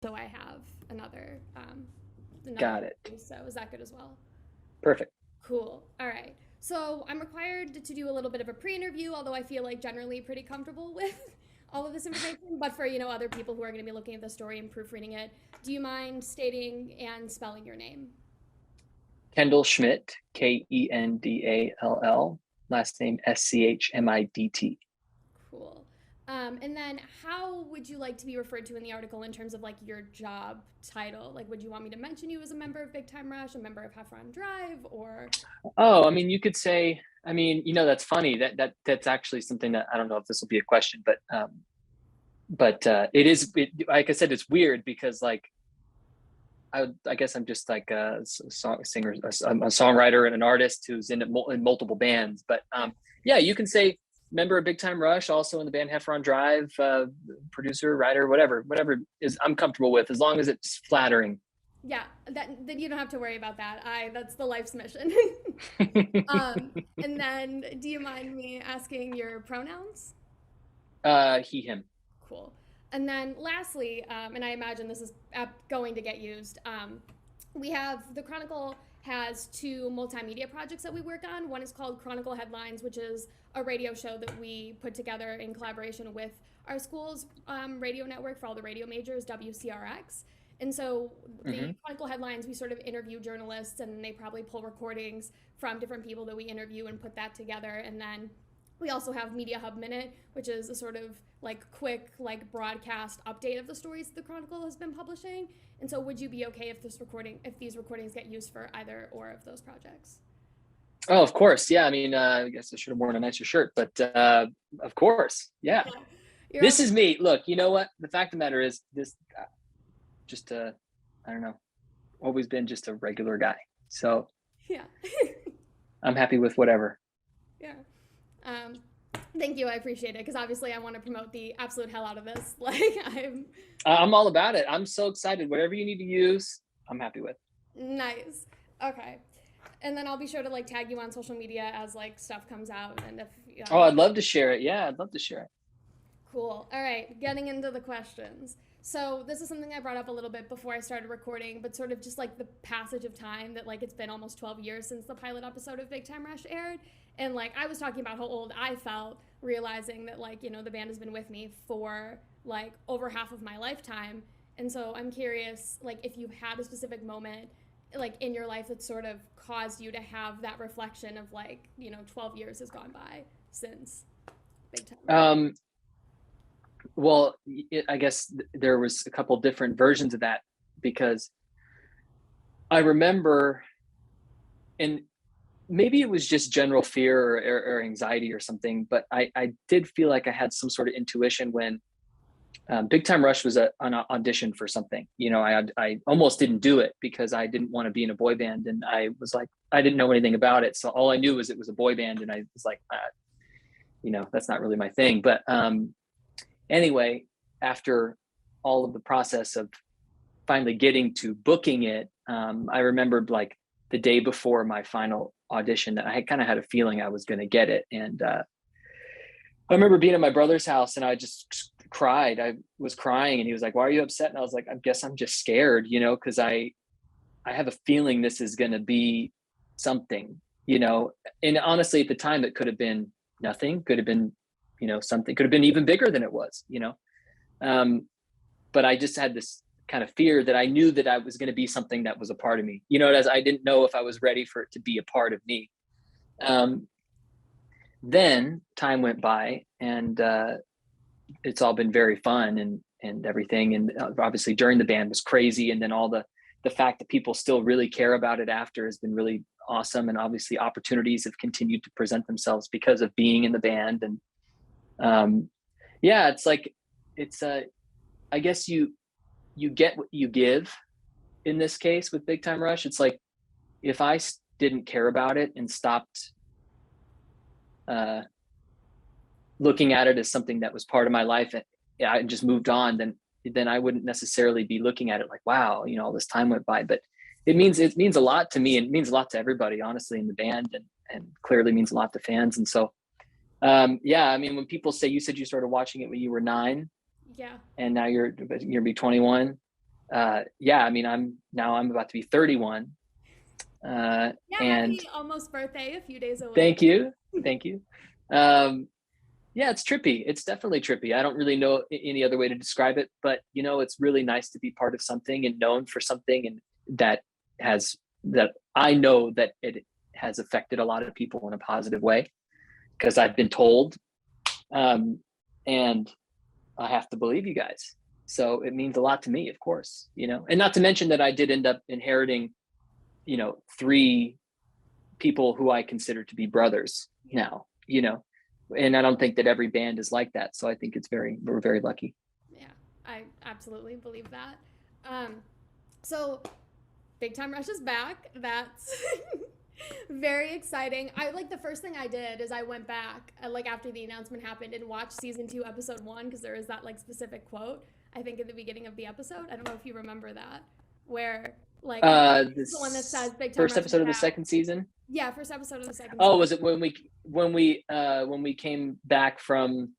So I have another Got it. interview. So is that good as well? Perfect. Cool. All right. So I'm required to do a little bit of a pre-interview, although I feel like generally pretty comfortable with all of this information. But for other people who are going to be looking at the story and proofreading it, do you mind stating and spelling your name? Kendall Schmidt, Kendall. Last name Schmidt. Cool. And then how would you like to be referred to in the article in terms of like your job title? Like, would you want me to mention you as a member of Big Time Rush, a member of Heffron Drive, or Oh, I mean, you could say. I mean, that's funny. That's actually something that I don't know if this will be a question, but it is. Like I said, it's weird because like I guess I'm just like a singer, a songwriter, and an artist who's in multiple bands. But yeah, yeah, you can say member of Big Time Rush, also in the band Heffron Drive, producer, writer, whatever is I'm comfortable with, as long as it's flattering. yeah, that then you don't have to worry about that. I That's the life's mission. And then do you mind me asking your pronouns? He, him. Cool. And then lastly, and I imagine this is going to get used, we have the Chronicle has two multimedia projects that we work on. One is called Chronicle Headlines, which is a radio show that we put together in collaboration with our school's radio network for all the radio majors, WCRX. And so the Mm-hmm. Chronicle Headlines, we sort of interview journalists and they probably pull recordings from different people that we interview and put that together. And then we also have Media Hub Minute, which is a sort of like quick like broadcast update of the stories the Chronicle has been publishing. And so would you be okay if if these recordings get used for either or of those projects? Oh, of course. Yeah. I mean, I guess I should have worn a nicer shirt, but of course. Yeah. Yeah. You're This also is me. Look, you know what? The fact of the matter is, this just I don't know, always been just a regular guy. So yeah. I'm happy with whatever. Yeah. Um thank you. I appreciate it because obviously I want to promote the absolute hell out of this. Like I'm I'm all about it. I'm so excited. Whatever you need to use, I'm happy with. nice. Okay. And then I'll be sure to like tag you on social media as like stuff comes out and if Oh, I'd love to share it. Yeah, I'd love to share it. cool. All right, getting into the questions. So this is something I brought up a little bit before I started recording, but sort of just like the passage of time that like it's been almost 12 years since the pilot episode of Big Time Rush aired. And like I was talking about how old I felt realizing that like, the band has been with me for like over half of my lifetime. And so I'm curious like if you had a specific moment like in your life that sort of caused you to have that reflection of like, 12 years has gone by since Big Time Rush. Um, well, I guess there was a couple different versions of that because I remember, and maybe it was just general fear or anxiety or something, but I did feel like I had some sort of intuition when Big Time Rush was an audition for something. I almost didn't do it because I didn't want to be in a boy band, and I was like, I didn't know anything about it, so all I knew was it was a boy band, and I was like, that's not really my thing. But anyway, after all of the process of finally getting to booking it, I remembered like the day before my final audition that I kind of had a feeling I was going to get it, and I remember being at my brother's house and I just cried. I was crying and he was like, "Why are you upset?" And I was like, "I guess I'm just scared, because I have a feeling this is going to be something, And honestly, at the time, it could have been nothing. Could have been, something. Could have been even bigger than it was. Um, but I just had this kind of fear that I knew that I was going to be something that was a part of me. As I didn't know if I was ready for it to be a part of me. Um, then time went by, and it's all been very fun and everything. And obviously, during the band was crazy, and then all the fact that people still really care about it after has been really awesome. And obviously, opportunities have continued to present themselves because of being in the band. And yeah, it's like it's I guess you get what you give in this case with Big Time Rush. It's like if I didn't care about it and stopped uh, looking at it as something that was part of my life and I just moved on, then I wouldn't necessarily be looking at it like, wow, all this time went by. But it means a lot to me, and it means a lot to everybody, honestly, in the band, and clearly means a lot to fans. And so yeah, I mean, when people say, you said you started watching it when you were 9 Yeah. and now you're gonna be 21. yeah, I mean, I'm about to be 31. Yeah, And happy almost birthday, a few days away. thank you. Thank you. Um, yeah, it's trippy. It's definitely trippy. I don't really know any other way to describe it, but it's really nice to be part of something and known for something, and that that I know that it has affected a lot of people in a positive way, because I've been told, and I have to believe you guys. So it means a lot to me, of course, and not to mention that I did end up inheriting, three people who I consider to be brothers now, and I don't think that every band is like that. So I think we're very lucky. Yeah, I absolutely believe that. Um, so Big Time Rush is back. That's very exciting. I like the first thing I did is I went back like after the announcement happened and watched season 2, episode 1, because there is that like specific quote I think at the beginning of the episode. I don't know if you remember that, where like the one that says This Big Time first Rush is episode of the back. second season. Yeah, first episode of the second Oh, season. was it when we came back from,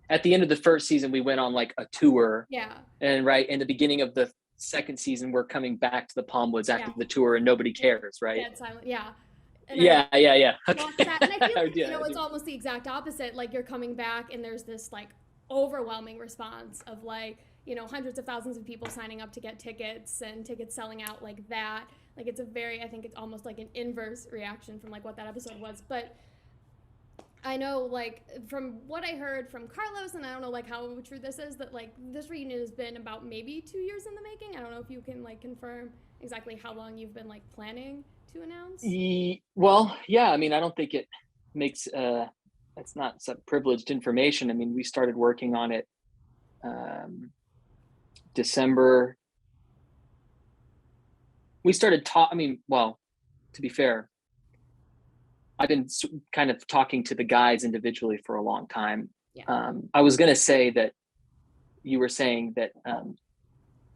at the end of the first season, we went on like a tour, Yeah, and right in the beginning of the second season, we're coming back to the Palm Woods after yeah. the tour, and nobody cares, right? Dead silent. Yeah. And I Yeah. watch Okay. that and I feel I like do, it's almost the exact opposite. Like you're coming back and there's this like overwhelming response of like hundreds of thousands of people signing up to get tickets and tickets selling out like that. Like it's I think it's almost like an inverse reaction from like what that episode was. But I know like from what I heard from Carlos, and I don't know like how true this is, that like this reunion has been about maybe 2 years in the making. I don't know if you can like confirm exactly how long you've been like planning to announce. Well, yeah. I mean, I don't think it makes it's not some privileged information. I mean, we started working on it December. We started I mean, well, to be fair, I've been kind of talking to the guys individually for a long time. Yeah. I was going to say that you were saying that,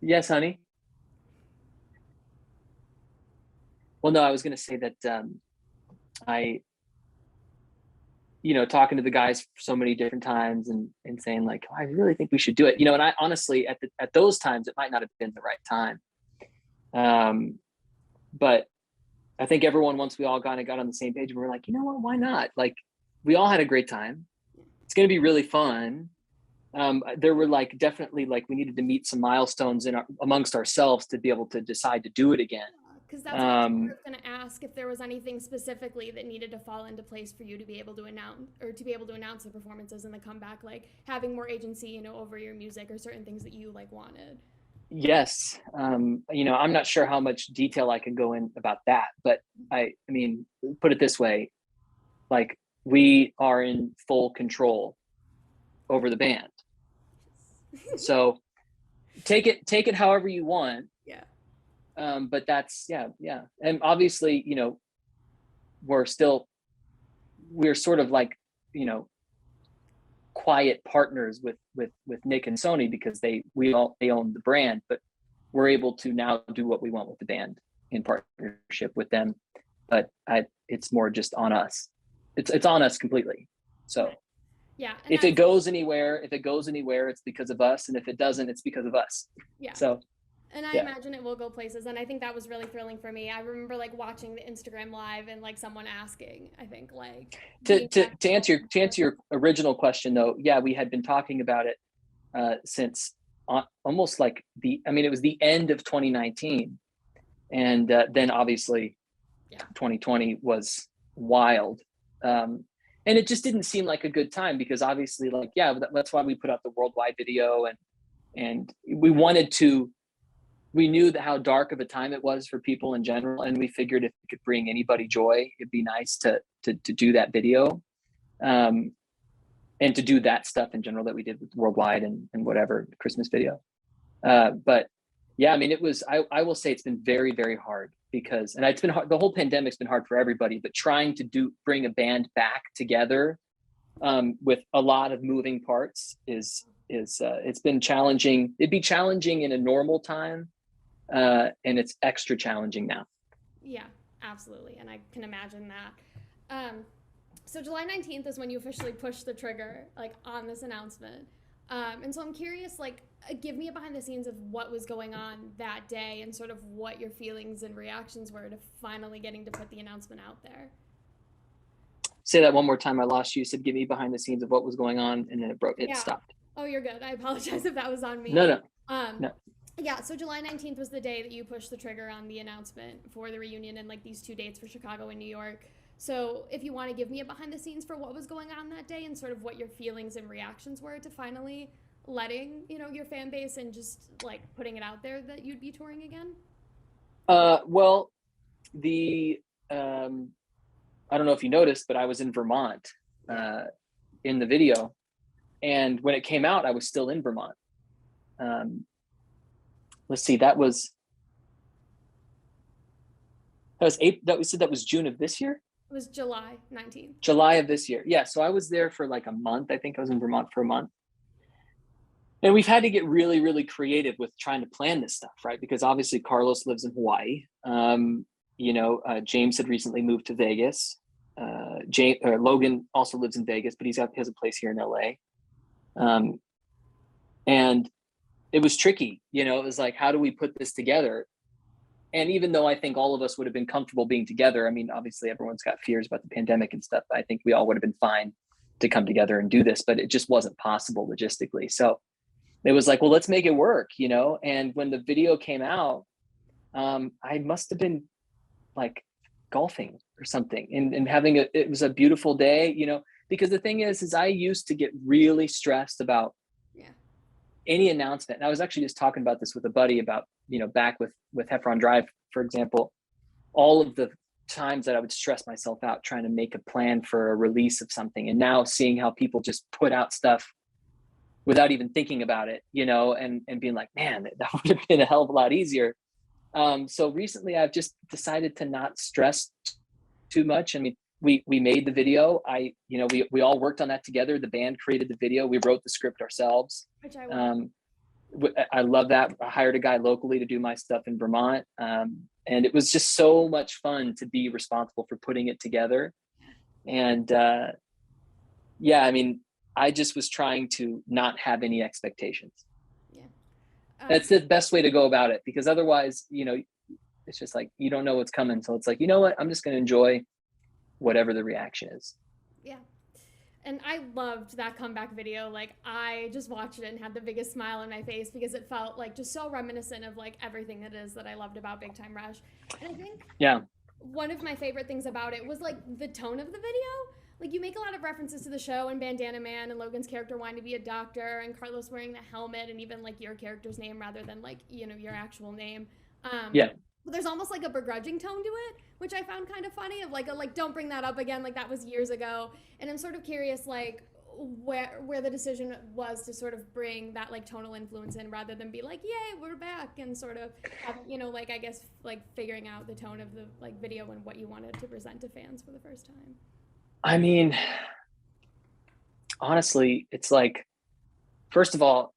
yes, honey. Well, no, I was going to say that I, talking to the guys so many different times, and saying like, oh, I really think we should do it. And I honestly, at those times, it might not have been the right time. But I think everyone, once we all got on the same page, we were like, you know what, why not? Like, we all had a great time. It's going to be really fun. There were like definitely like we needed to meet some milestones amongst ourselves to be able to decide to do it again. Because that's what I was going to ask, if there was anything specifically that needed to fall into place for you to be able to announce the performances and the comeback, like having more agency, over your music, or certain things that you like wanted. Yes. I'm not sure how much detail I can go in about that, but I mean, put it this way, like we are in full control over the band. So take it however you want. Yeah. But that's, yeah. And obviously, we're sort of like, quiet partners with Nick and Sony, because they own the brand, but we're able to now do what we want with the band in partnership with them. But it's more just on us. It's on us completely. So yeah, if it goes anywhere, it's because of us, and if it doesn't, it's because of us. Yeah. So. And I imagine it will go places, and I think that was really thrilling for me. I remember like watching the Instagram live and like someone asking, I think like to answer your original question though, yeah, we had been talking about it since almost like it was the end of 2019, and then obviously 2020 was wild, and it just didn't seem like a good time, because obviously like that's why we put out the worldwide video, and we knew how dark of a time it was for people in general, and we figured if it could bring anybody joy, it'd be nice to do that video, and to do that stuff in general that we did with worldwide and whatever Christmas video. But yeah, I mean, I will say it's been very, very hard, because, and it's been hard, the whole pandemic's been hard for everybody, but trying to bring a band back together with a lot of moving parts is it's been challenging. It'd be challenging in a normal time. And it's extra challenging now. Yeah, absolutely. And I can imagine that. So July 19th is when you officially pushed the trigger, like on this announcement. And so I'm curious, like, give me a behind the scenes of what was going on that day and sort of what your feelings and reactions were to finally getting to put the announcement out there. Say that one more time. I lost you. You said, give me behind the scenes of what was going on, and then it Yeah. stopped. Oh, you're good. I apologize if that was on me. No, no, Um, no. yeah, so July 19th was the day that you pushed the trigger on the announcement for the reunion and like these two dates for Chicago and New York. So if you want to give me a behind the scenes for what was going on that day and sort of what your feelings and reactions were to finally letting, your fan base and just like putting it out there that you'd be touring again. Well, the I don't know if you noticed, but I was in Vermont in the video, and when it came out, I was still in Vermont. Let's see, that was April. That was June of this year. It was July 19th. July of this year. Yeah, so I was there for like a month. I think I was in Vermont for a month. And we've had to get really, really creative with trying to plan this stuff, right? Because obviously Carlos lives in Hawaii. James had recently moved to Vegas. Logan also lives in Vegas, but he has a place here in LA. And it was tricky, it was like, how do we put this together? And even though I think all of us would have been comfortable being together, I mean, obviously everyone's got fears about the pandemic and stuff, but I think we all would have been fine to come together and do this, but it just wasn't possible logistically. So it was like, well, let's make it work, And when the video came out, I must have been like golfing or something and it was a beautiful day, because the thing is I used to get really stressed about any announcement. And I was actually just talking about this with a buddy about, back with Heffron Drive, for example, all of the times that I would stress myself out trying to make a plan for a release of something. And now seeing how people just put out stuff without even thinking about it, and being like, man, that would have been a hell of a lot easier. So recently I've just decided to not stress too much. I mean, we made the video. We all worked on that together. The band created the video. We wrote the script ourselves. Which I love. I love that. I hired a guy locally to do my stuff in Vermont. And it was just so much fun to be responsible for putting it together. And I mean, I just was trying to not have any expectations. That's the best way to go about it, because otherwise, it's just like, you don't know what's coming. So it's like, you know what, I'm just going to enjoy whatever the reaction is. Yeah. And I loved that comeback video. Like, I just watched it and had the biggest smile on my face because it felt like just so reminiscent of like everything it is that I loved about Big Time Rush. And I think one of my favorite things about it was like the tone of the video. Like, you make a lot of references to the show and Bandana Man and Logan's character wanting to be a doctor and Carlos wearing the helmet and even like your character's name rather than like, your actual name. But there's almost like a begrudging tone to it, which I found kind of funny of like, don't bring that up again. Like, that was years ago. And I'm sort of curious, like, where the decision was to sort of bring that like tonal influence in rather than be like, yay, we're back, and sort of have, like, I guess like figuring out the tone of the like video and what you wanted to present to fans for the first time. I mean, honestly, it's like, first of all,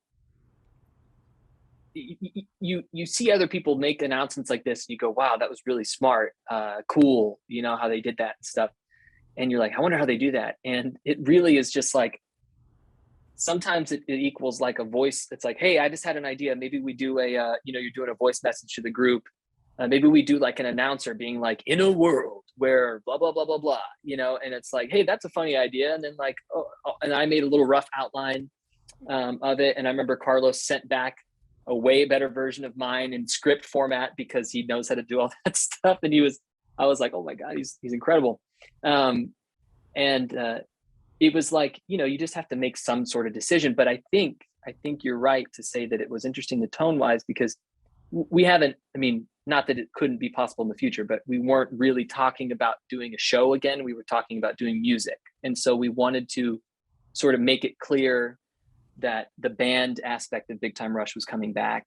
you see other people make announcements like this and you go, wow, that was really smart, cool, how they did that and stuff, and you're like, I wonder how they do that. And it really is just like, sometimes it equals like a voice. It's like, hey, I just had an idea, maybe we do a you're doing a voice message to the group, maybe we do like an announcer being like, in a world where blah blah blah blah blah, and it's like, hey, that's a funny idea. And then like, and I made a little rough outline of it, and I remember Carlos sent back a way better version of mine in script format because he knows how to do all that stuff. And I was like, oh my God, he's incredible. And it was like, you just have to make some sort of decision. But I think you're right to say that it was interesting, the tone wise, because we haven't, I mean, not that it couldn't be possible in the future, but we weren't really talking about doing a show again. We were talking about doing music. And so we wanted to sort of make it clear that the band aspect of Big Time Rush was coming back.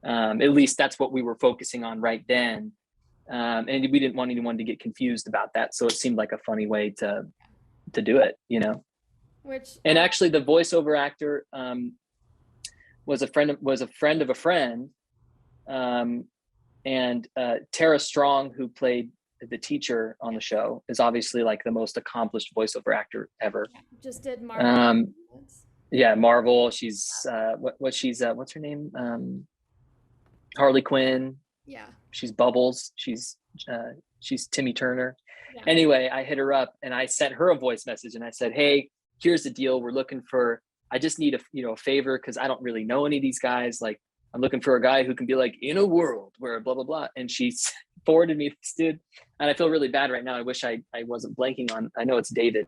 At least that's what we were focusing on right then. And we didn't want anyone to get confused about that. So it seemed like a funny way to do it, And actually the voiceover actor was a friend of a friend. And Tara Strong, who played the teacher on the show, is obviously like the most accomplished voiceover actor ever. Just did Marvel. Yeah, Marvel. She's what's her name? Harley Quinn. Yeah. She's Bubbles. She's Timmy Turner. Yeah. Anyway, I hit her up and I sent her a voice message and I said, "Hey, here's the deal. We're looking for. I just need a favor because I don't really know any of these guys. Like, I'm looking for a guy who can be like in a world where blah blah blah." And she forwarded me this dude, and I feel really bad right now. I wish I wasn't blanking on. I know it's David,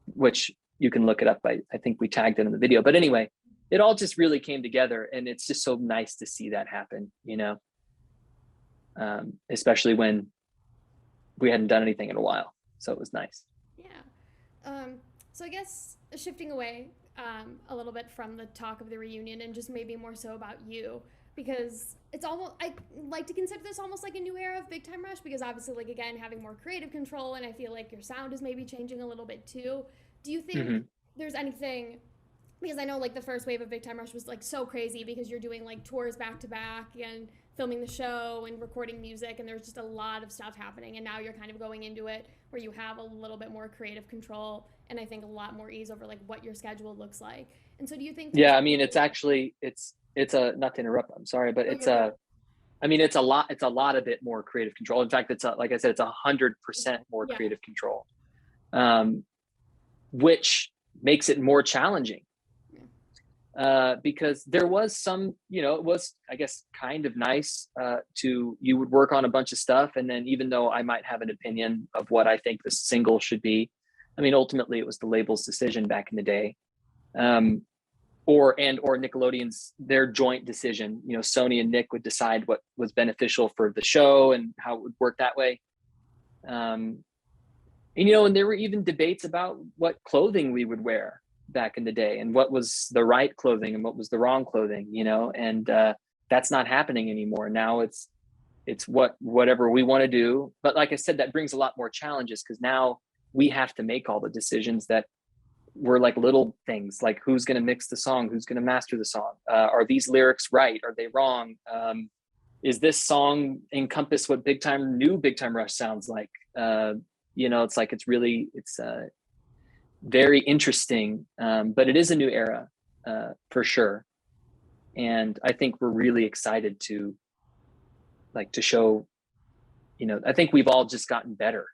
which you can look it up. I think we tagged it in the video. But anyway, it all just really came together, and it's just so nice to see that happen. Especially when we hadn't done anything in a while, so it was nice. Yeah. So I guess shifting away a little bit from the talk of the reunion and just maybe more so about you, because it's almost, I like to consider this almost like a new era of Big Time Rush, because obviously, like, again, having more creative control, and I feel like your sound is maybe changing a little bit too. Do you think there's anything, because I know like the first wave of Big Time Rush was like so crazy because you're doing like tours back to back and filming the show and recording music, and there's just a lot of stuff happening, and now you're kind of going into it where you have a little bit more creative control and I think a lot more ease over like what your schedule looks like. And so do you think Yeah, I mean, it's actually it's a, not to interrupt, I'm sorry, but I mean, it's a lot of it more creative control. In fact, like I said, it's 100% more creative control, which makes it more challenging. Because there was some, it was, I guess, kind of nice you would work on a bunch of stuff. And then even though I might have an opinion of what I think the single should be, I mean, ultimately it was the label's decision back in the day. Or Nickelodeon's, their joint decision. Sony and Nick would decide what was beneficial for the show and how it would work that way. And there were even debates about what clothing we would wear back in the day and what was the right clothing and what was the wrong clothing, and that's not happening anymore. Now it's whatever we want to do. But like I said, that brings a lot more challenges because now we have to make all the decisions that were like little things, like who's going to mix the song, who's going to master the song, are these lyrics right, are they wrong, is this song encompass what new Big Time Rush sounds like. It's like it's very interesting, but it is a new era for sure. And I think we're really excited to show, I think we've all just gotten better.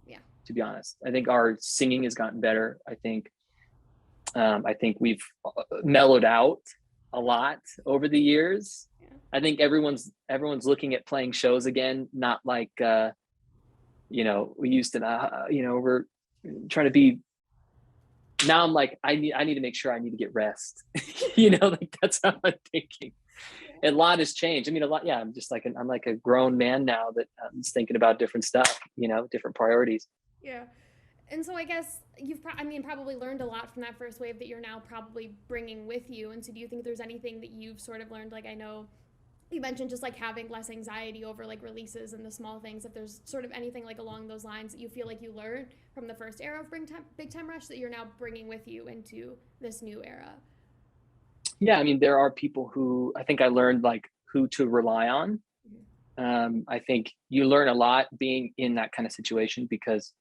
Yeah. To be honest, I think our singing has gotten better. I think we've mellowed out a lot over the years. Yeah. I think everyone's looking at playing shows again, not like, we used to, we're trying to be. Now I'm like, I need to make sure I need to get rest. Like that's how I'm thinking. A lot has changed. I mean, a lot. Yeah, I'm just like I'm like a grown man now that I'm just thinking about different stuff. Different priorities. Yeah, and so I guess you've probably learned a lot from that first wave that you're now probably bringing with you. And so, do you think there's anything that you've sort of learned? Like, I know you mentioned just like having less anxiety over like releases and the small things. If there's sort of anything like along those lines that you feel like you learned from the first era of Big Time Rush that you're now bringing with you into this new era. Yeah, I mean, there are people who I think I learned like who to rely on. I think you learn a lot being in that kind of situation because,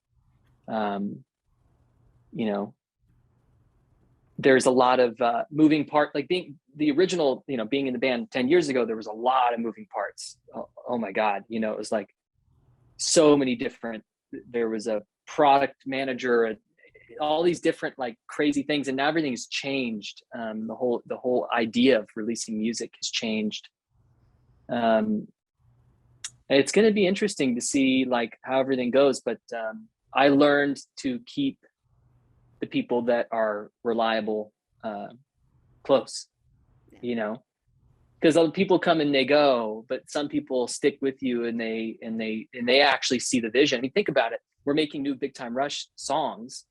there's a lot of moving part, like being the original, being in the band 10 years ago, there was a lot of moving parts. Oh my God. It was like so many different, there was a product manager, all these different like crazy things. And now everything has changed. The whole idea of releasing music has changed. It's going to be interesting to see like how everything goes. But I learned to keep the people that are reliable close, because other people come and they go, but some people stick with you and they actually see the vision. I mean, think about it. We're making new Big Time Rush songs.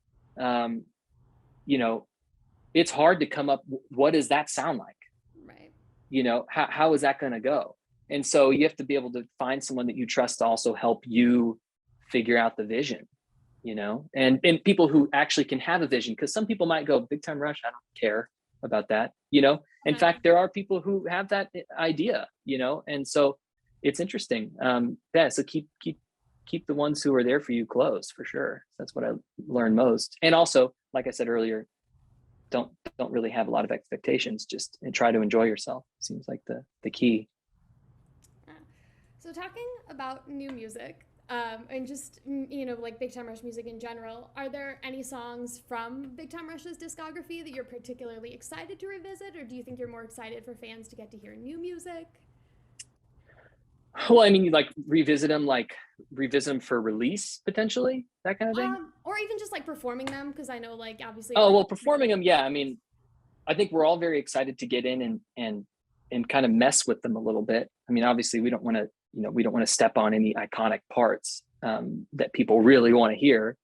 It's hard to come up. What does that sound like? Right. How is that going to go? And so you have to be able to find someone that you trust to also help you figure out the vision. And people who actually can have a vision, because some people might go, Big Time Rush, I don't care about that. In fact, there are people who have that idea, and so it's interesting. So keep the ones who are there for you close, for sure. That's what I learned most. And also, like I said earlier, don't really have a lot of expectations, just and try to enjoy yourself. Seems like the key. So talking about new music, and just, like Big Time Rush music in general, are there any songs from Big Time Rush's discography that you're particularly excited to revisit, or do you think you're more excited for fans to get to hear new music? Well, I mean, like revisit them for release potentially, that kind of thing. Or even just like performing them, because I know, like, obviously. Oh, well, performing them, yeah. I mean, I think we're all very excited to get in and kind of mess with them a little bit. I mean, obviously, we don't want to step on any iconic parts that people really want to hear.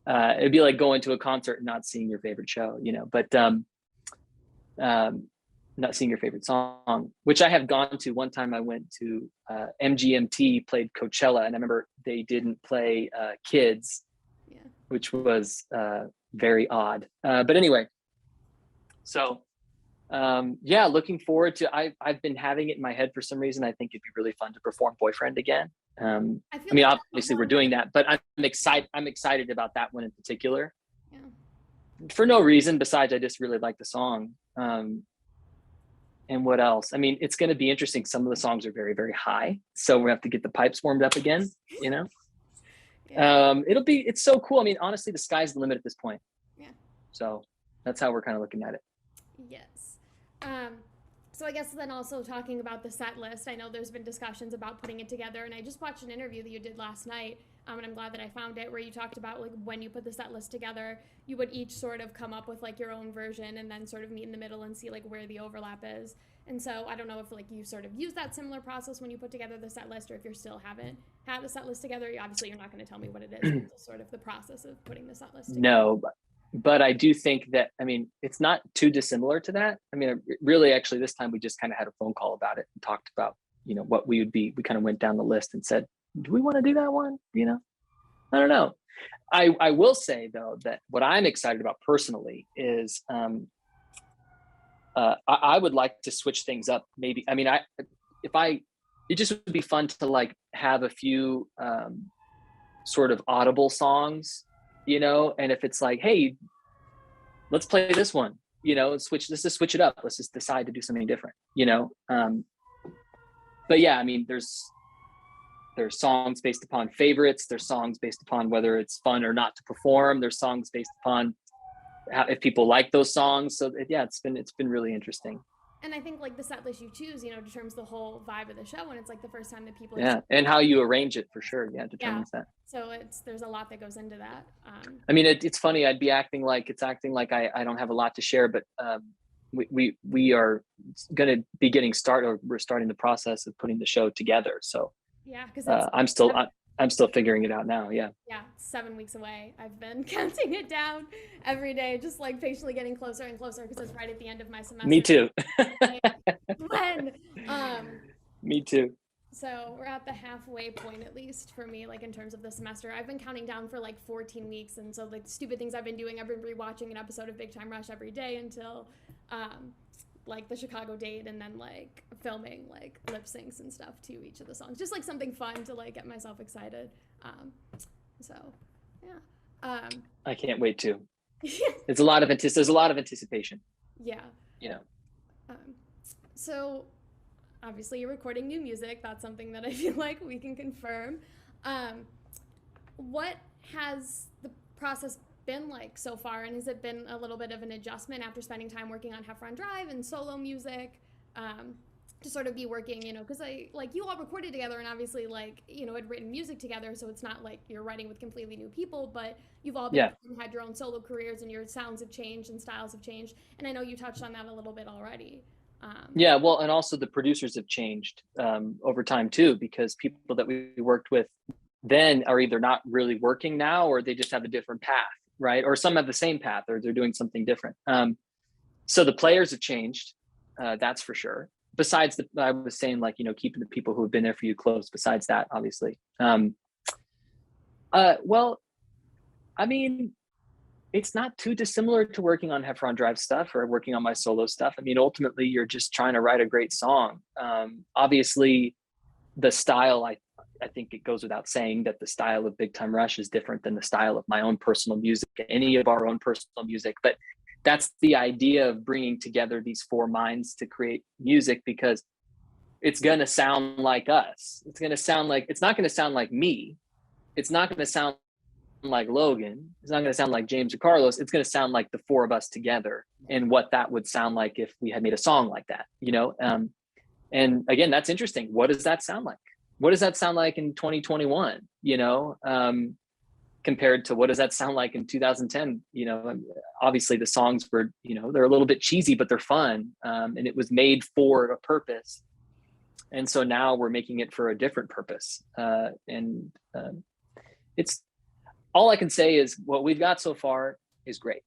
It'd be like going to a concert and not seeing your favorite show, but not seeing your favorite song, which I have gone to. One time I went to MGMT played Coachella, and I remember they didn't play Kids, Yeah. which was very odd. But anyway, so yeah, looking forward to. I've been having it in my head for some reason. I think it'd be really fun to perform Boyfriend again. I mean, obviously we're doing that, but I'm excited about that one in particular. Yeah. For no reason besides I just really like the song. And what else? I mean, it's going to be interesting. Some of the songs are very, very high, so we have to get the pipes warmed up again. Yeah. It's so cool. I mean, honestly, the sky's the limit at this point. Yeah. So that's how we're kind of looking at it. Yes. So I guess then also talking about the set list, I know there's been discussions about putting it together, and I just watched an interview that you did last night, and I'm glad that I found it, where you talked about like when you put the set list together, you would each sort of come up with like your own version and then sort of meet in the middle and see like where the overlap is. And so I don't know if like you sort of use that similar process when you put together the set list, or if you still haven't had a set list together. Obviously, you're not going to tell me what it is. It's sort of the process of putting the set list together. No, but I do think that, I mean, it's not too dissimilar to that. I mean, really, actually, this time we just kind of had a phone call about it and talked about, what we kind of went down the list and said, do we want to do that one? I don't know. I will say though, that what I'm excited about personally is, I would like to switch things up. Maybe, I mean, it just would be fun to like have a few, sort of audible songs, and if it's like, hey, let's play this one, let's just switch it up. Let's just decide to do something different, but yeah, I mean, there's songs based upon favorites. There's songs based upon whether it's fun or not to perform. There's songs based upon if people like those songs. So yeah, it's been really interesting. And I think like the set list you choose, determines the whole vibe of the show, and it's like the first time that people. Yeah, and how you arrange it for sure. Yeah, determines that. So there's a lot that goes into that. I mean, it's funny. I'd be acting like I don't have a lot to share, but we are going to be getting started, or we're starting the process of putting the show together. So yeah, because I'm still figuring it out now. Yeah. Yeah, 7 weeks away. I've been counting it down every day, just like patiently getting closer and closer, because it's right at the end of my semester. Me too. When, Me too. So we're at the halfway point, at least for me, like in terms of the semester. I've been counting down for like 14 weeks, and so like stupid things I've been doing, I've been rewatching an episode of Big Time Rush every day until like the Chicago date, and then like filming like lip syncs and stuff to each of the songs, just like something fun to like get myself excited. So yeah. I can't wait to. There's a lot of anticipation. Yeah. So obviously you're recording new music. That's something that I feel like we can confirm. What has the process been like so far, and has it been a little bit of an adjustment after spending time working on Heffron Drive and solo music, to sort of be working, because you all recorded together, and obviously had written music together, so it's not like you're writing with completely new people, but you've all been had your own solo careers, and your sounds have changed and styles have changed, and I know you touched on that a little bit already. Yeah, well, and also the producers have changed over time too, because people that we worked with then are either not really working now, or they just have a different path, right? Or some have the same path, or they're doing something different. So the players have changed, that's for sure. Besides I was saying, like, keeping the people who have been there for you close. Besides that, obviously. Well, I mean, it's not too dissimilar to working on Heffron Drive stuff or working on my solo stuff. I mean, ultimately, you're just trying to write a great song. Obviously, the style, I think it goes without saying that the style of Big Time Rush is different than the style of my own personal music, any of our own personal music. But that's the idea of bringing together these four minds to create music, because it's going to sound like us. It's going to sound like, it's not going to sound like me. It's not going to sound like Logan. It's not going to sound like James or Carlos. It's going to sound like the four of us together, and what that would sound like if we had made a song like that, and again, that's interesting. What does that sound like? What does that sound like in 2021, compared to what does that sound like in 2010? Obviously the songs were, they're a little bit cheesy, but they're fun. And it was made for a purpose. And so now we're making it for a different purpose. It's, all I can say is what we've got so far is great.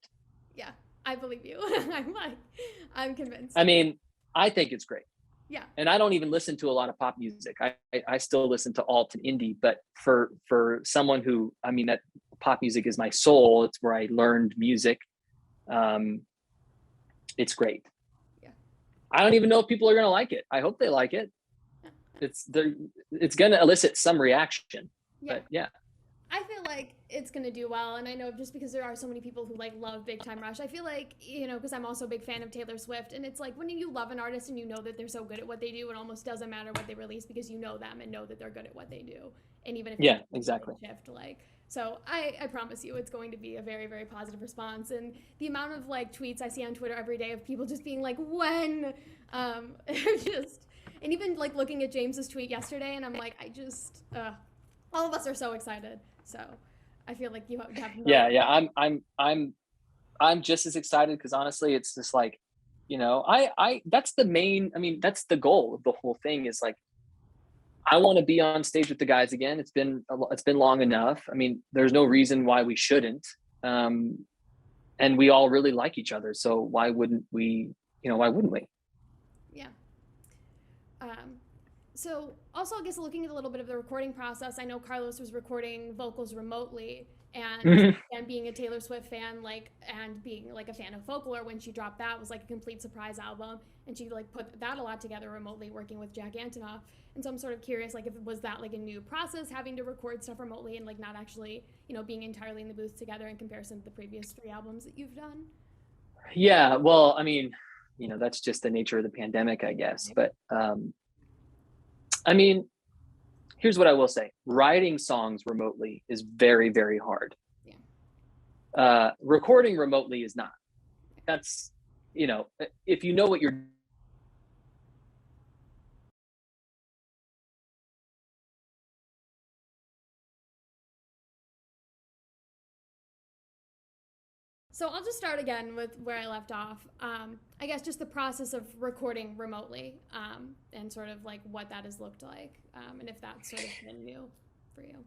Yeah, I believe you. I'm convinced. I mean, I think it's great. Yeah. And I don't even listen to a lot of pop music. I still listen to alt and indie, but for someone who, that pop music is my soul. It's where I learned music. It's great. Yeah. I don't even know if people are going to like it. I hope they like it. It's going to elicit some reaction. Yeah. But yeah. I feel like it's going to do well. And I know just because there are so many people who love Big Time Rush, I feel like, because I'm also a big fan of Taylor Swift, and it's like when you love an artist and you know that they're so good at what they do, it almost doesn't matter what they release because you know them and know that they're good at what they do. And even if exactly. Shift, so I promise you it's going to be a very, very positive response. And the amount of tweets I see on Twitter every day of people just being like, when, and even looking at James's tweet yesterday, and I'm like, all of us are so excited. So I feel like you have yeah. I'm just as excited, because honestly, it's just that's the main. That's the goal of the whole thing. Is I want to be on stage with the guys again. It's been long enough. There's no reason why we shouldn't. And we all really like each other. So why wouldn't we? Why wouldn't we? Yeah. So also, I guess looking at a little bit of the recording process, I know Carlos was recording vocals remotely, and and being a Taylor Swift fan, and being a fan of Folklore when she dropped that was a complete surprise album, and she put that a lot together remotely, working with Jack Antonoff. And so I'm sort of curious, if was that a new process, having to record stuff remotely and not actually being entirely in the booth together in comparison to the previous 3 albums that you've done? Yeah, well, that's just the nature of the pandemic, I guess. But here's what I will say. Writing songs remotely is very, very hard. Yeah. Recording remotely is not. That's, if you know what you're So I'll just start again with where I left off. I guess just the process of recording remotely, and sort of what that has looked like, and if that's sort of been new for you.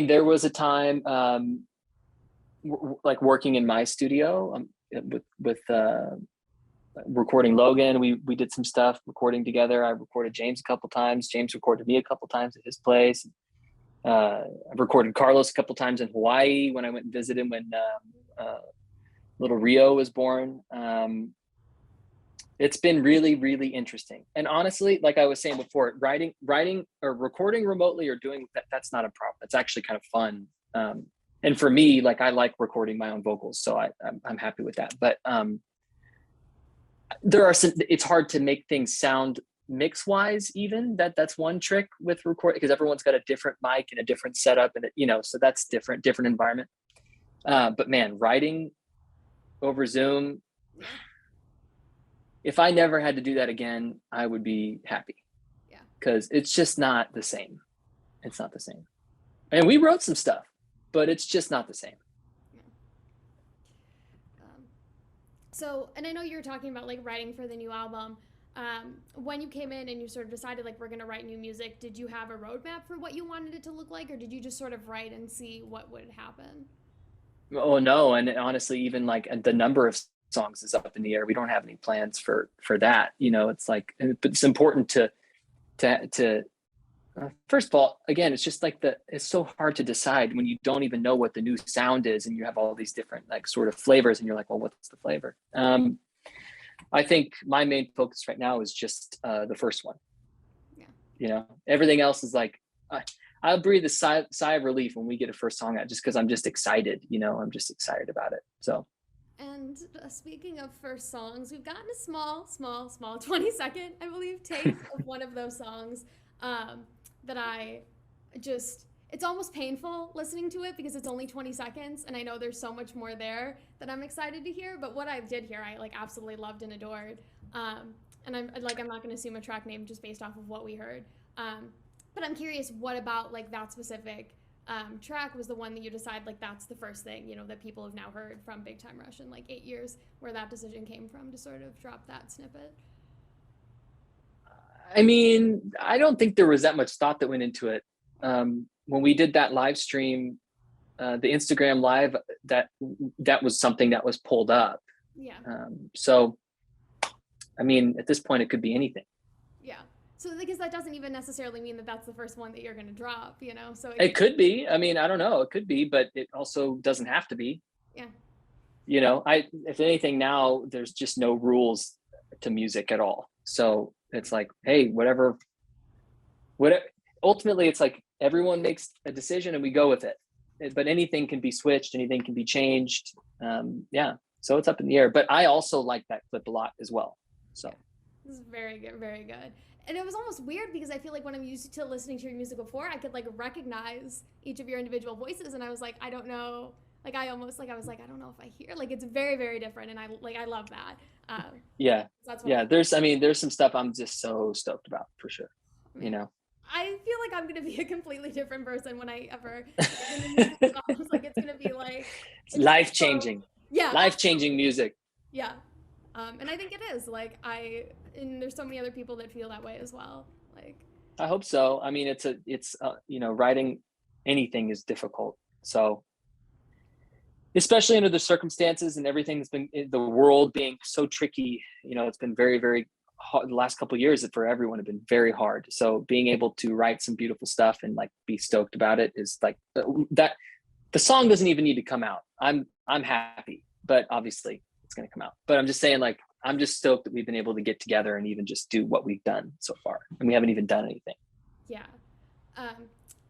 There was a time, working in my studio, with recording Logan. We did some stuff recording together. I recorded James a couple times. James recorded me a couple times at his place. I've recorded Carlos a couple times in Hawaii when I went and visited him when little Rio was born. It's been really, really interesting. And honestly, like I was saying before, writing or recording remotely or doing that, that's not a problem. It's actually kind of fun. And for me, I like recording my own vocals, so I'm happy with that. But it's hard to make things sound mix wise, even that's one trick with recording, because everyone's got a different mic and a different setup, and so that's different environment. But man, writing over Zoom, if I never had to do that again, I would be happy. Yeah. Because it's just not the same. It's not the same. And we wrote some stuff, but it's just not the same. Yeah. So, and I know you were talking about writing for the new album. When you came in and you sort of decided we're going to write new music, did you have a roadmap for what you wanted it to look like, or did you just sort of write and see what would happen? Oh no, and honestly, even the number of songs is up in the air. We don't have any plans for that. It's but it's important to first of all, again, it's just it's so hard to decide when you don't even know what the new sound is, and you have all these different sort of flavors, and you're well, what's the flavor? I think my main focus right now is just the first one. Yeah. Everything else is I'll breathe a sigh of relief when we get a first song out, just because I'm just excited. I'm just excited about it. So And speaking of first songs, we've gotten a small 20-second, I believe, taste of one of those songs um, that I just, it's almost painful listening to it because it's only 20 seconds and I know there's so much more there that I'm excited to hear. But what I did hear, I like absolutely loved and adored. And I'm not going to assume a track name just based off of what we heard. Um, but I'm curious, what about like that specific track was the one that you decide like that's the first thing that people have now heard from Big Time Rush in like 8 years, where that decision came from to sort of drop that snippet? I mean, I don't think there was that much thought that went into it. When we did that live stream, the Instagram live, that was something that was pulled up. Yeah. So, I mean, at this point, it could be anything. Yeah. So because that doesn't even necessarily mean that that's the first one that you're going to drop, So It could be. I mean, I don't know. It could be, but it also doesn't have to be. Yeah. If anything, now there's just no rules to music at all. So it's like, hey, whatever. Ultimately, it's like everyone makes a decision and we go with it. But anything can be switched, anything can be changed. Yeah. So it's up in the air. But I also like that clip a lot as well. So this is very good, very good. And it was almost weird because I feel like when I'm used to listening to your music before, I could like recognize each of your individual voices, and I was like, I don't know. Like I almost like I was like, I don't know if I hear. Like it's very, very different, and I love that. Yeah, That's what yeah. There's some stuff I'm just so stoked about for sure. I feel like I'm gonna be a completely different person when I ever get into music songs. Like it's gonna be like it's life changing. Yeah, life changing music. Yeah. And I think it is and there's so many other people that feel that way as well. Like, I hope so. I mean, writing anything is difficult. So, especially under the circumstances and everything that's been the world being so tricky, it's been very, very hard. The last couple of years for everyone have been very hard. So being able to write some beautiful stuff and like be stoked about it is like that. The song doesn't even need to come out. I'm happy, but obviously it's going to come out. But I'm just saying, like, I'm just stoked that we've been able to get together and even just do what we've done so far. And we haven't even done anything. Yeah.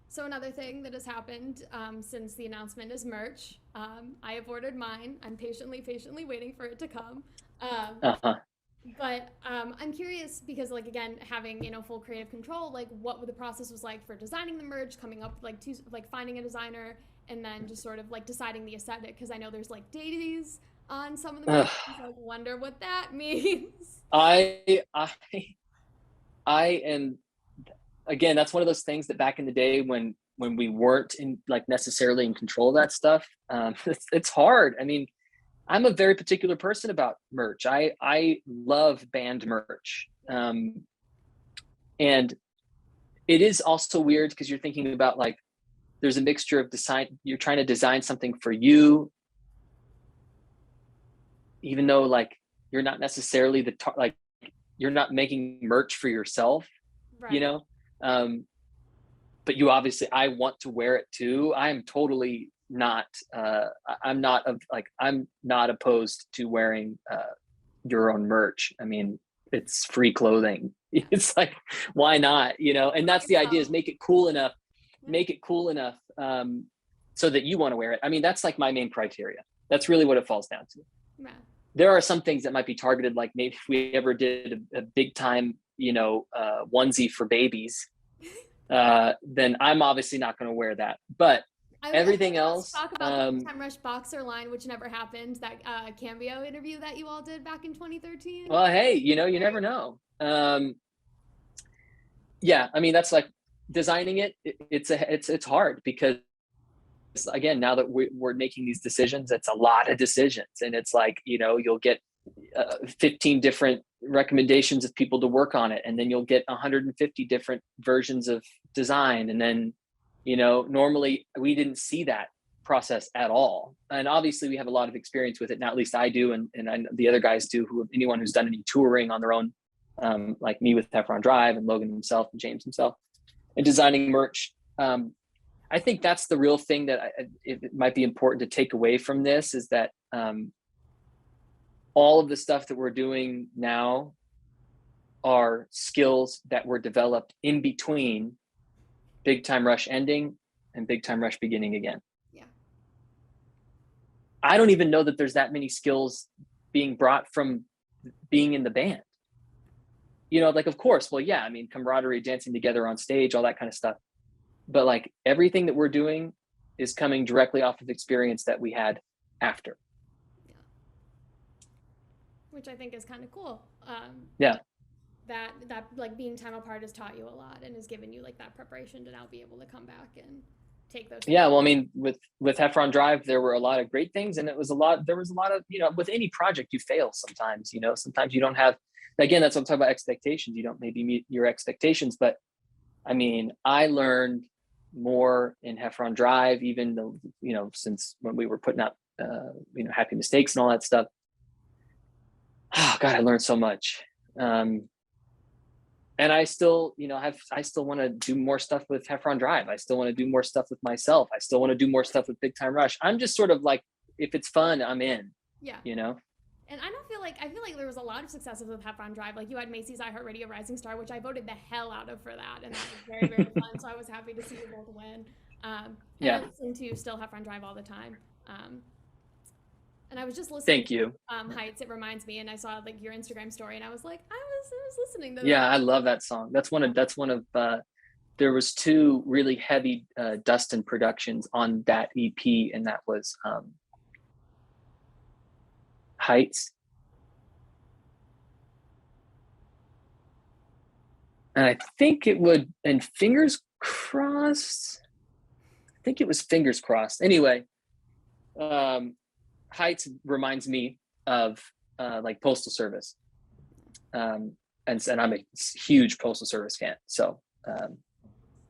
So another thing that has happened since the announcement is merch. I have ordered mine. I'm patiently waiting for it to come. But I'm curious because, like, again, having full creative control, like, what the process was like for designing the merch, coming up with finding a designer, and then just sort of like deciding the aesthetic. Because I know there's like daisies on some of the merch. I wonder what that means. I am, again, that's one of those things that back in the day when we weren't in like necessarily in control of that stuff, it's hard. I mean, I'm a very particular person about merch. I love band merch. And it is also weird because you're thinking about like, there's a mixture of design. You're trying to design something for you, even though like, you're not necessarily like, you're not making merch for yourself, Right. But you obviously, I want to wear it too. I am totally not I'm not opposed to wearing your own merch. I mean, it's free clothing. It's like, why not? And that's the idea, is make it cool enough so that you want to wear it. I mean, that's like my main criteria. That's really what it falls down to. Yeah. There are some things that might be targeted, like maybe if we ever did a big time onesie for babies, then I'm obviously not going to wear that. But everything else. Talk about the Time Rush boxer line, which never happened. That cameo interview that you all did back in 2013. Well, hey, you never know. Yeah, I mean, that's like designing it. It's hard because, again, now that we're making these decisions, it's a lot of decisions, and it's like you'll get 15 different recommendations of people to work on it, and then you'll get 150 different versions of design, and then normally we didn't see that process at all. And obviously we have a lot of experience with it now, at least I do. And I know the other guys do, anyone who's done any touring on their own, like me with Heffron Drive and Logan himself and James himself, and designing merch. I think that's the real thing that it might be important to take away from this, is that all of the stuff that we're doing now are skills that were developed in between Big Time Rush ending and Big Time Rush beginning again. Yeah. I don't even know that there's that many skills being brought from being in the band. You know, like, of course, well, yeah, I mean, camaraderie, dancing together on stage, all that kind of stuff. But like everything that we're doing is coming directly off of experience that we had after. Yeah. Which I think is kind of cool. Yeah. That like being Tonal part has taught you a lot and has given you like that preparation to now be able to come back and take those. Yeah. Well, I mean, with Heffron Drive, there were a lot of great things, and there was a lot of, you know, with any project you fail sometimes, you know, sometimes you don't have, again, that's what I'm talking about, expectations. You don't maybe meet your expectations, but I mean, I learned more in Heffron Drive, even though, you know, since when we were putting out, you know, Happy Mistakes and all that stuff. Oh God, I learned so much. And I still, you know, I still want to do more stuff with Heffron Drive. I still want to do more stuff with myself. I still want to do more stuff with Big Time Rush. I'm just sort of like, if it's fun, I'm in. Yeah. You know? And I feel like there was a lot of successes with Heffron Drive. Like you had Macy's iHeartRadio Rising Star, which I voted the hell out of for that, and that was very, very fun. So I was happy to see you both win. And Yeah. I listen to still Heffron Drive all the time. And I was just listening. Thank you. Heights. It reminds me, and I saw like your Instagram story, and I was like, I was listening to that. Yeah, I love that song. That's one of there was two really heavy Dustin productions on that EP, and that was Heights. And I think it would, and Fingers Crossed. I think it was Fingers Crossed. Anyway, Heights reminds me of like Postal Service. And I'm a huge Postal Service fan. So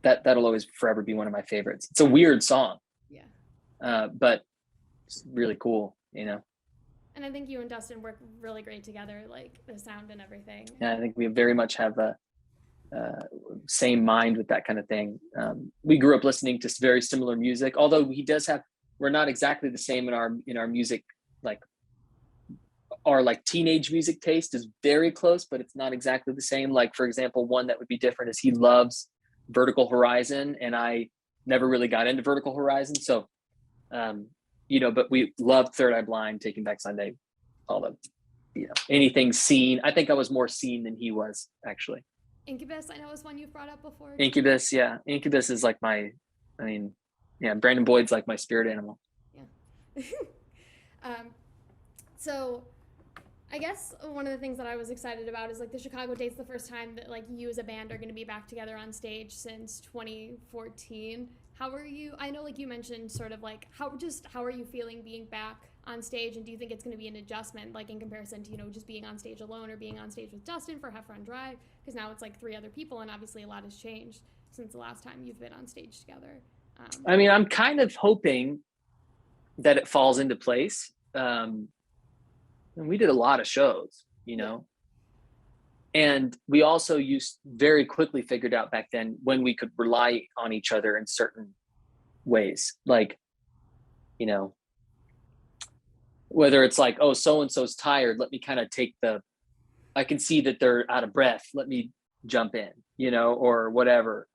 that'll always forever be one of my favorites. It's a weird song. Yeah. But it's really cool, you know? And I think you and Dustin work really great together, like the sound and everything. Yeah, I think we very much have a same mind with that kind of thing. We grew up listening to very similar music, although we're not exactly the same in our music, like our like teenage music taste is very close, but it's not exactly the same. Like, for example, one that would be different is he loves Vertical Horizon, and I never really got into Vertical Horizon. So, you know, but we loved Third Eye Blind, Taking Back Sunday, all the, you know, anything Scene. I think I was more Scene than he was, actually. Incubus, I know, is one you've brought up before. Incubus, yeah. Incubus is like Brandon Boyd's like my spirit animal. Yeah. So I guess one of the things that I was excited about is like the Chicago date's the first time that like you as a band are going to be back together on stage since 2014. How are you? I know like you mentioned sort of like how are you feeling being back on stage, and do you think it's going to be an adjustment like in comparison to, you know, just being on stage alone or being on stage with Dustin for Heffron Drive, because now it's like 3 other people and obviously a lot has changed since the last time you've been on stage together. I mean, I'm kind of hoping that it falls into place. And we did a lot of shows, you know, and we also very quickly figured out back then when we could rely on each other in certain ways. Like, you know, whether it's like, oh, so-and-so's tired, let me kind of I can see that they're out of breath, let me jump in, you know, or whatever.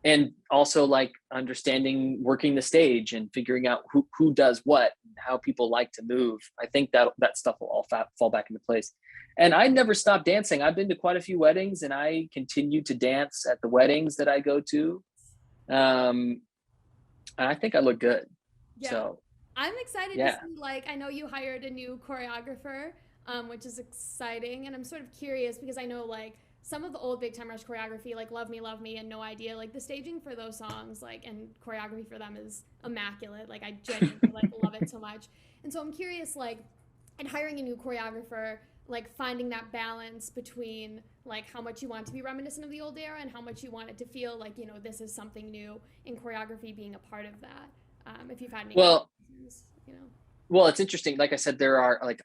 And also like understanding working the stage and figuring out who does what, and how people like to move. I think that stuff will all fall back into place. And I never stopped dancing. I've been to quite a few weddings, and I continue to dance at the weddings that I go to. And I think I look good. Yeah. So I'm excited to see, like, I know you hired a new choreographer, which is exciting. And I'm sort of curious because I know like some of the old Big Time Rush choreography, like Love Me, and No Idea, like the staging for those songs, like, and choreography for them is immaculate. Like I genuinely like love it so much. And so I'm curious, like, in hiring a new choreographer, like finding that balance between like how much you want to be reminiscent of the old era and how much you want it to feel like, you know, this is something new, in choreography being a part of that. If you've had any, you know. Well, it's interesting. Like I said, there are like,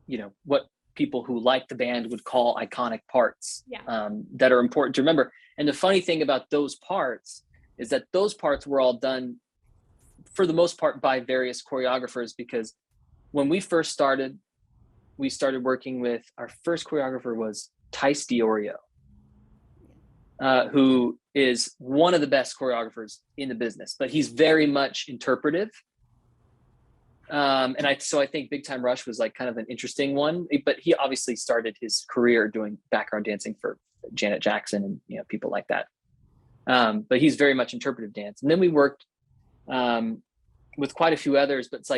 you know, what people who like the band would call iconic parts, that are important to remember. And the funny thing about those parts is that those parts were all done for the most part by various choreographers, because when we first started, we started working with, our first choreographer was Tice Diorio, who is one of the best choreographers in the business, but he's very much interpretive. And I think Big Time Rush was like kind of an interesting one, but he obviously started his career doing background dancing for Janet Jackson and, you know, people like that. But he's very much interpretive dance. And then we worked with quite a few others, but it's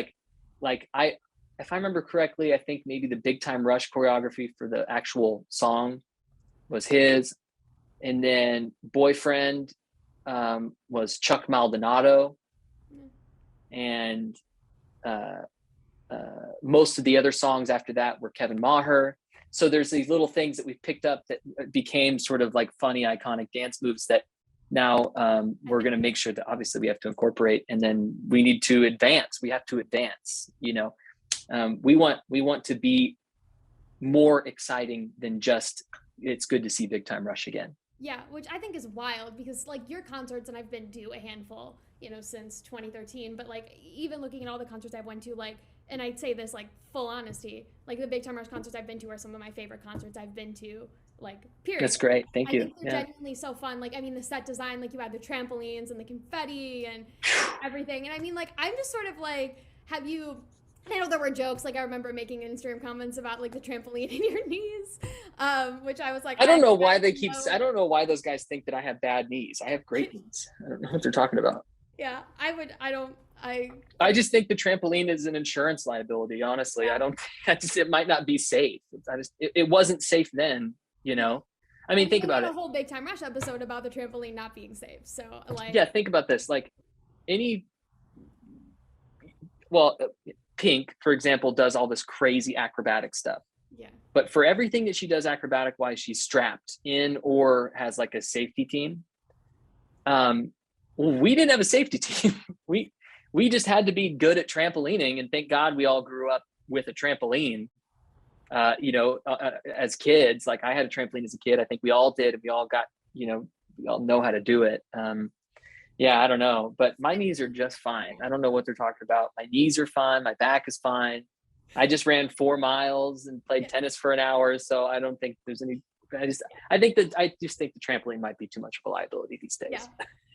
if I remember correctly, I think maybe the Big Time Rush choreography for the actual song was his. And then Boyfriend was Chuck Maldonado. And most of the other songs after that were Kevin Maher. So there's these little things that we picked up that became sort of like funny, iconic dance moves that now we're going to make sure that obviously we have to incorporate, and then we need to advance. We have to advance, you know. We want to be more exciting than just, it's good to see Big Time Rush again. Yeah, which I think is wild because like your concerts, and I've been to a handful, you know, since 2013, but like even looking at all the concerts I've went to, like, and I'd say this like full honesty, like the Big Time Rush concerts I've been to are some of my favorite concerts I've been to, like, period. That's great. Thank you. I think they're genuinely so fun. Like, I mean, the set design, like you had the trampolines and the confetti and everything. And I mean, like, I'm just sort of like, I know there were jokes, like I remember making Instagram comments about like the trampoline in your knees, which I was like, I don't know why I don't know why those guys think that I have bad knees. I have great knees. I don't know what they're talking about. Yeah, I just think the trampoline is an insurance liability. Honestly, yeah. It might not be safe. It wasn't safe then, you know? I mean, think about it. A whole Big Time Rush episode about the trampoline not being safe. So like, yeah, think about this. Like Pink, for example, does all this crazy acrobatic stuff. Yeah. But for everything that she does acrobatic wise, she's strapped in or has like a safety team. We didn't have a safety team. We just had to be good at trampolining, and thank God we all grew up with a trampoline. As kids, like I had a trampoline as a kid. I think we all did, and we all got, we all know how to do it. Yeah, I don't know, but my knees are just fine. I don't know what they're talking about. My knees are fine. My back is fine. I just ran 4 miles and played tennis for an hour. So I don't think there's any, I just think the trampoline might be too much of a liability these days. Yeah.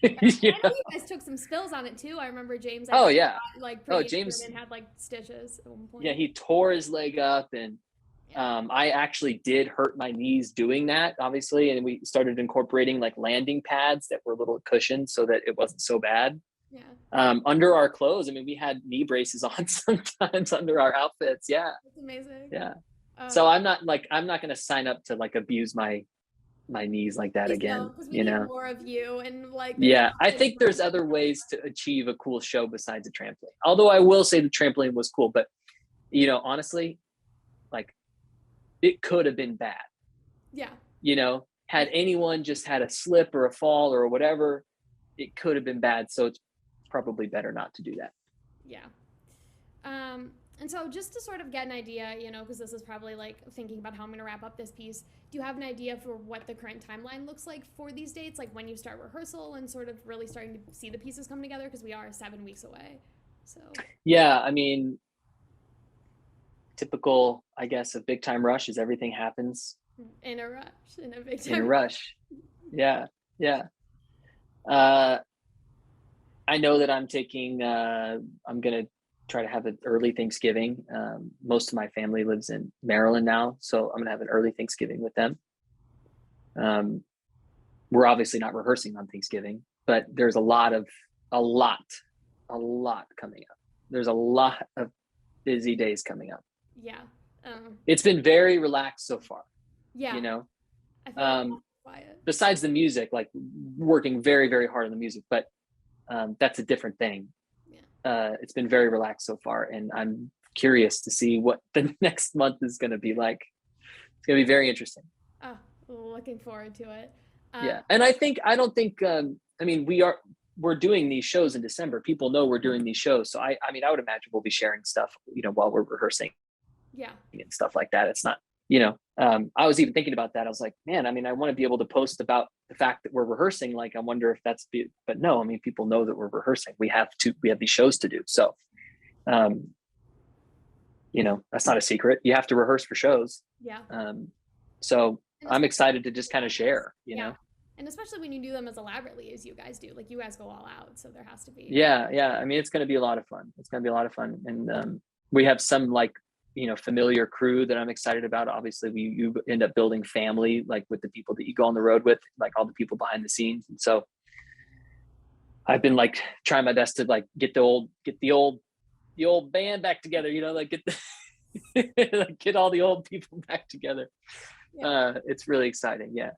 I know you guys took some spills on it too. I remember James. James had like stitches at one point. Yeah, he tore his leg up, and I actually did hurt my knees doing that, obviously, and we started incorporating like landing pads that were little cushions so that it wasn't so bad. Yeah. Under our clothes, I mean, we had knee braces on sometimes under our outfits. Yeah. That's amazing. Yeah. So I'm not going to sign up to like abuse my knees like that again. We need more of you, and like. Yeah, I think there's other ways to achieve a cool show besides a trampoline. Although I will say the trampoline was cool, but honestly, like, it could have been bad. Yeah. Had anyone just had a slip or a fall or whatever, it could have been bad. So it's probably better not to do that. Yeah. And so just to sort of get an idea, because this is probably like thinking about how I'm going to wrap up this piece, do you have an idea for what the current timeline looks like for these dates? Like when you start rehearsal and sort of really starting to see the pieces come together? Because we are 7 weeks away. So. Yeah, I mean, typical, I guess, of Big Time Rush is everything happens in a rush, in a big time. In a rush. Yeah. I know that I'm going to try to have an early Thanksgiving. Most of my family lives in Maryland now, so I'm going to have an early Thanksgiving with them. We're obviously not rehearsing on Thanksgiving, but there's a lot coming up. There's a lot of busy days coming up. Yeah. It's been very relaxed so far. Yeah. I feel quiet. Besides the music, like working very, very hard on the music, but that's a different thing. Yeah. It's been very relaxed so far, and I'm curious to see what the next month is going to be like. It's going to be very interesting. Oh, looking forward to it. Yeah. And we're doing these shows in December. People know we're doing these shows. So I would imagine we'll be sharing stuff, while we're rehearsing. Yeah. And stuff like that. It's not, I was even thinking about that. I was like, man, I want to be able to post about the fact that we're rehearsing. Like, I wonder if but no, people know that we're rehearsing. We have these shows to do. So, that's not a secret. You have to rehearse for shows. Yeah. So I'm excited to just kind of share, Yeah. And especially when you do them as elaborately as you guys do, like you guys go all out, so there has to be. Yeah. I mean, it's going to be a lot of fun. And we have some like, familiar crew that I'm excited about. Obviously, you end up building family, like with the people that you go on the road with, like all the people behind the scenes. And so I've been like trying my best to like get the old band back together, like like get all the old people back together. Yeah. It's really exciting. Yeah.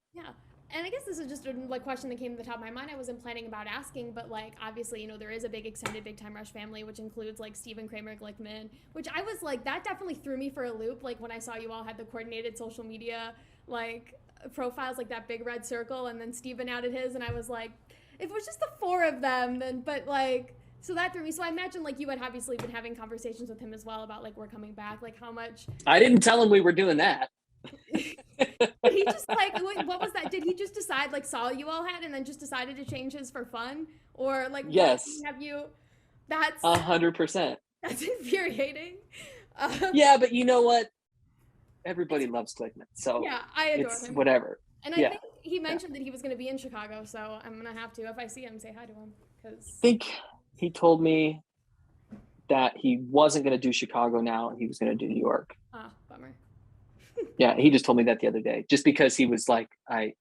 And I guess this is just a like question that came to the top of my mind. I wasn't planning about asking, but like obviously, there is a big extended Big Time Rush family, which includes like Steven Kramer, Glickman, which I was like, that definitely threw me for a loop. Like when I saw you all had the coordinated social media like profiles, like that big red circle, and then Steven added his, and I was like, if it was just the four of them, then but like so that threw me. So I imagine like you had obviously been having conversations with him as well about like we're coming back, like how much. I didn't tell him we were doing that. But he just like what was that? Did he just decide like saw you all had and then just decided to change his for fun, or like yes? Have you? That's 100%. That's infuriating. Yeah, but you know what? Everybody loves Glickman, so yeah, I adore him. Whatever. And I think he mentioned that he was going to be in Chicago, so I'm gonna have to, if I see him, say hi to him. Because I think he told me that he wasn't going to do Chicago now, and he was going to do New York. Bummer. Yeah, he just told me that the other day, just because he was like,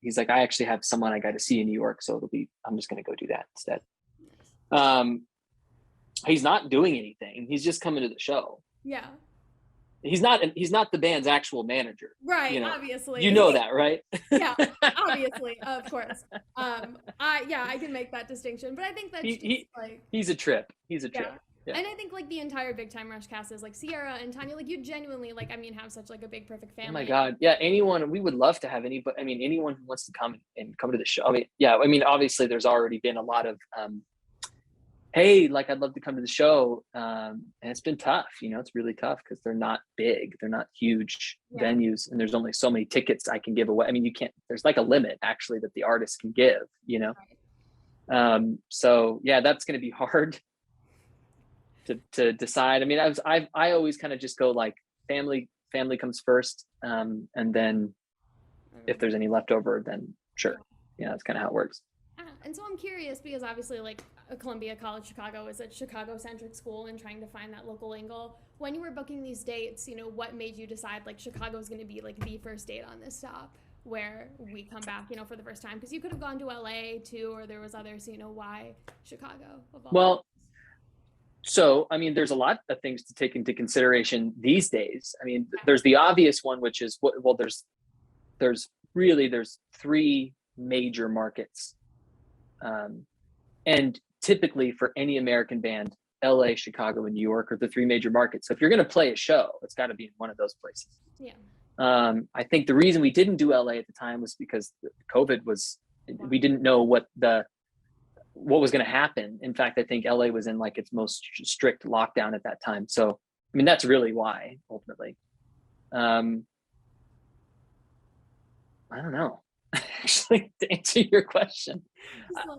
he's like, I actually have someone I got to see in New York, so I'm just going to go do that instead. He's not doing anything. He's just coming to the show. Yeah. He's not the band's actual manager. Right, obviously. You know that, right? Yeah, obviously, of course. I can make that distinction, but I think that's he's a trip. He's a trip. Yeah. And I think like the entire Big Time Rush cast is like Sierra and Tanya, like you genuinely have such like a big perfect family. Oh my God. Yeah. We would love to have anyone who wants to come to the show. Obviously there's already been a lot of, hey, like I'd love to come to the show. And it's been tough, it's really tough because they're not big, they're not huge venues, and there's only so many tickets I can give away. You can't, there's like a limit actually that the artist can give, Right. So yeah, that's going to be hard to decide. I always kind of just go like family comes first, and then if there's any leftover, then sure. Yeah, that's kind of how it works. And so I'm curious because obviously like Columbia College Chicago is a Chicago-centric school, and trying to find that local angle. When you were booking these dates, what made you decide like Chicago is going to be like the first date on this stop where we come back, for the first time? Because you could have gone to LA too, or there was others, why Chicago? Well, so, there's a lot of things to take into consideration these days. There's the obvious one, which is, there's three major markets. And typically for any American band, LA, Chicago, and New York are the three major markets. So if you're going to play a show, it's got to be in one of those places. Yeah. I think the reason we didn't do LA at the time was because COVID we didn't know what was going to happen. In fact, I think LA was in like its most strict lockdown at that time. So, that's really why ultimately. I don't know, actually, to answer your question.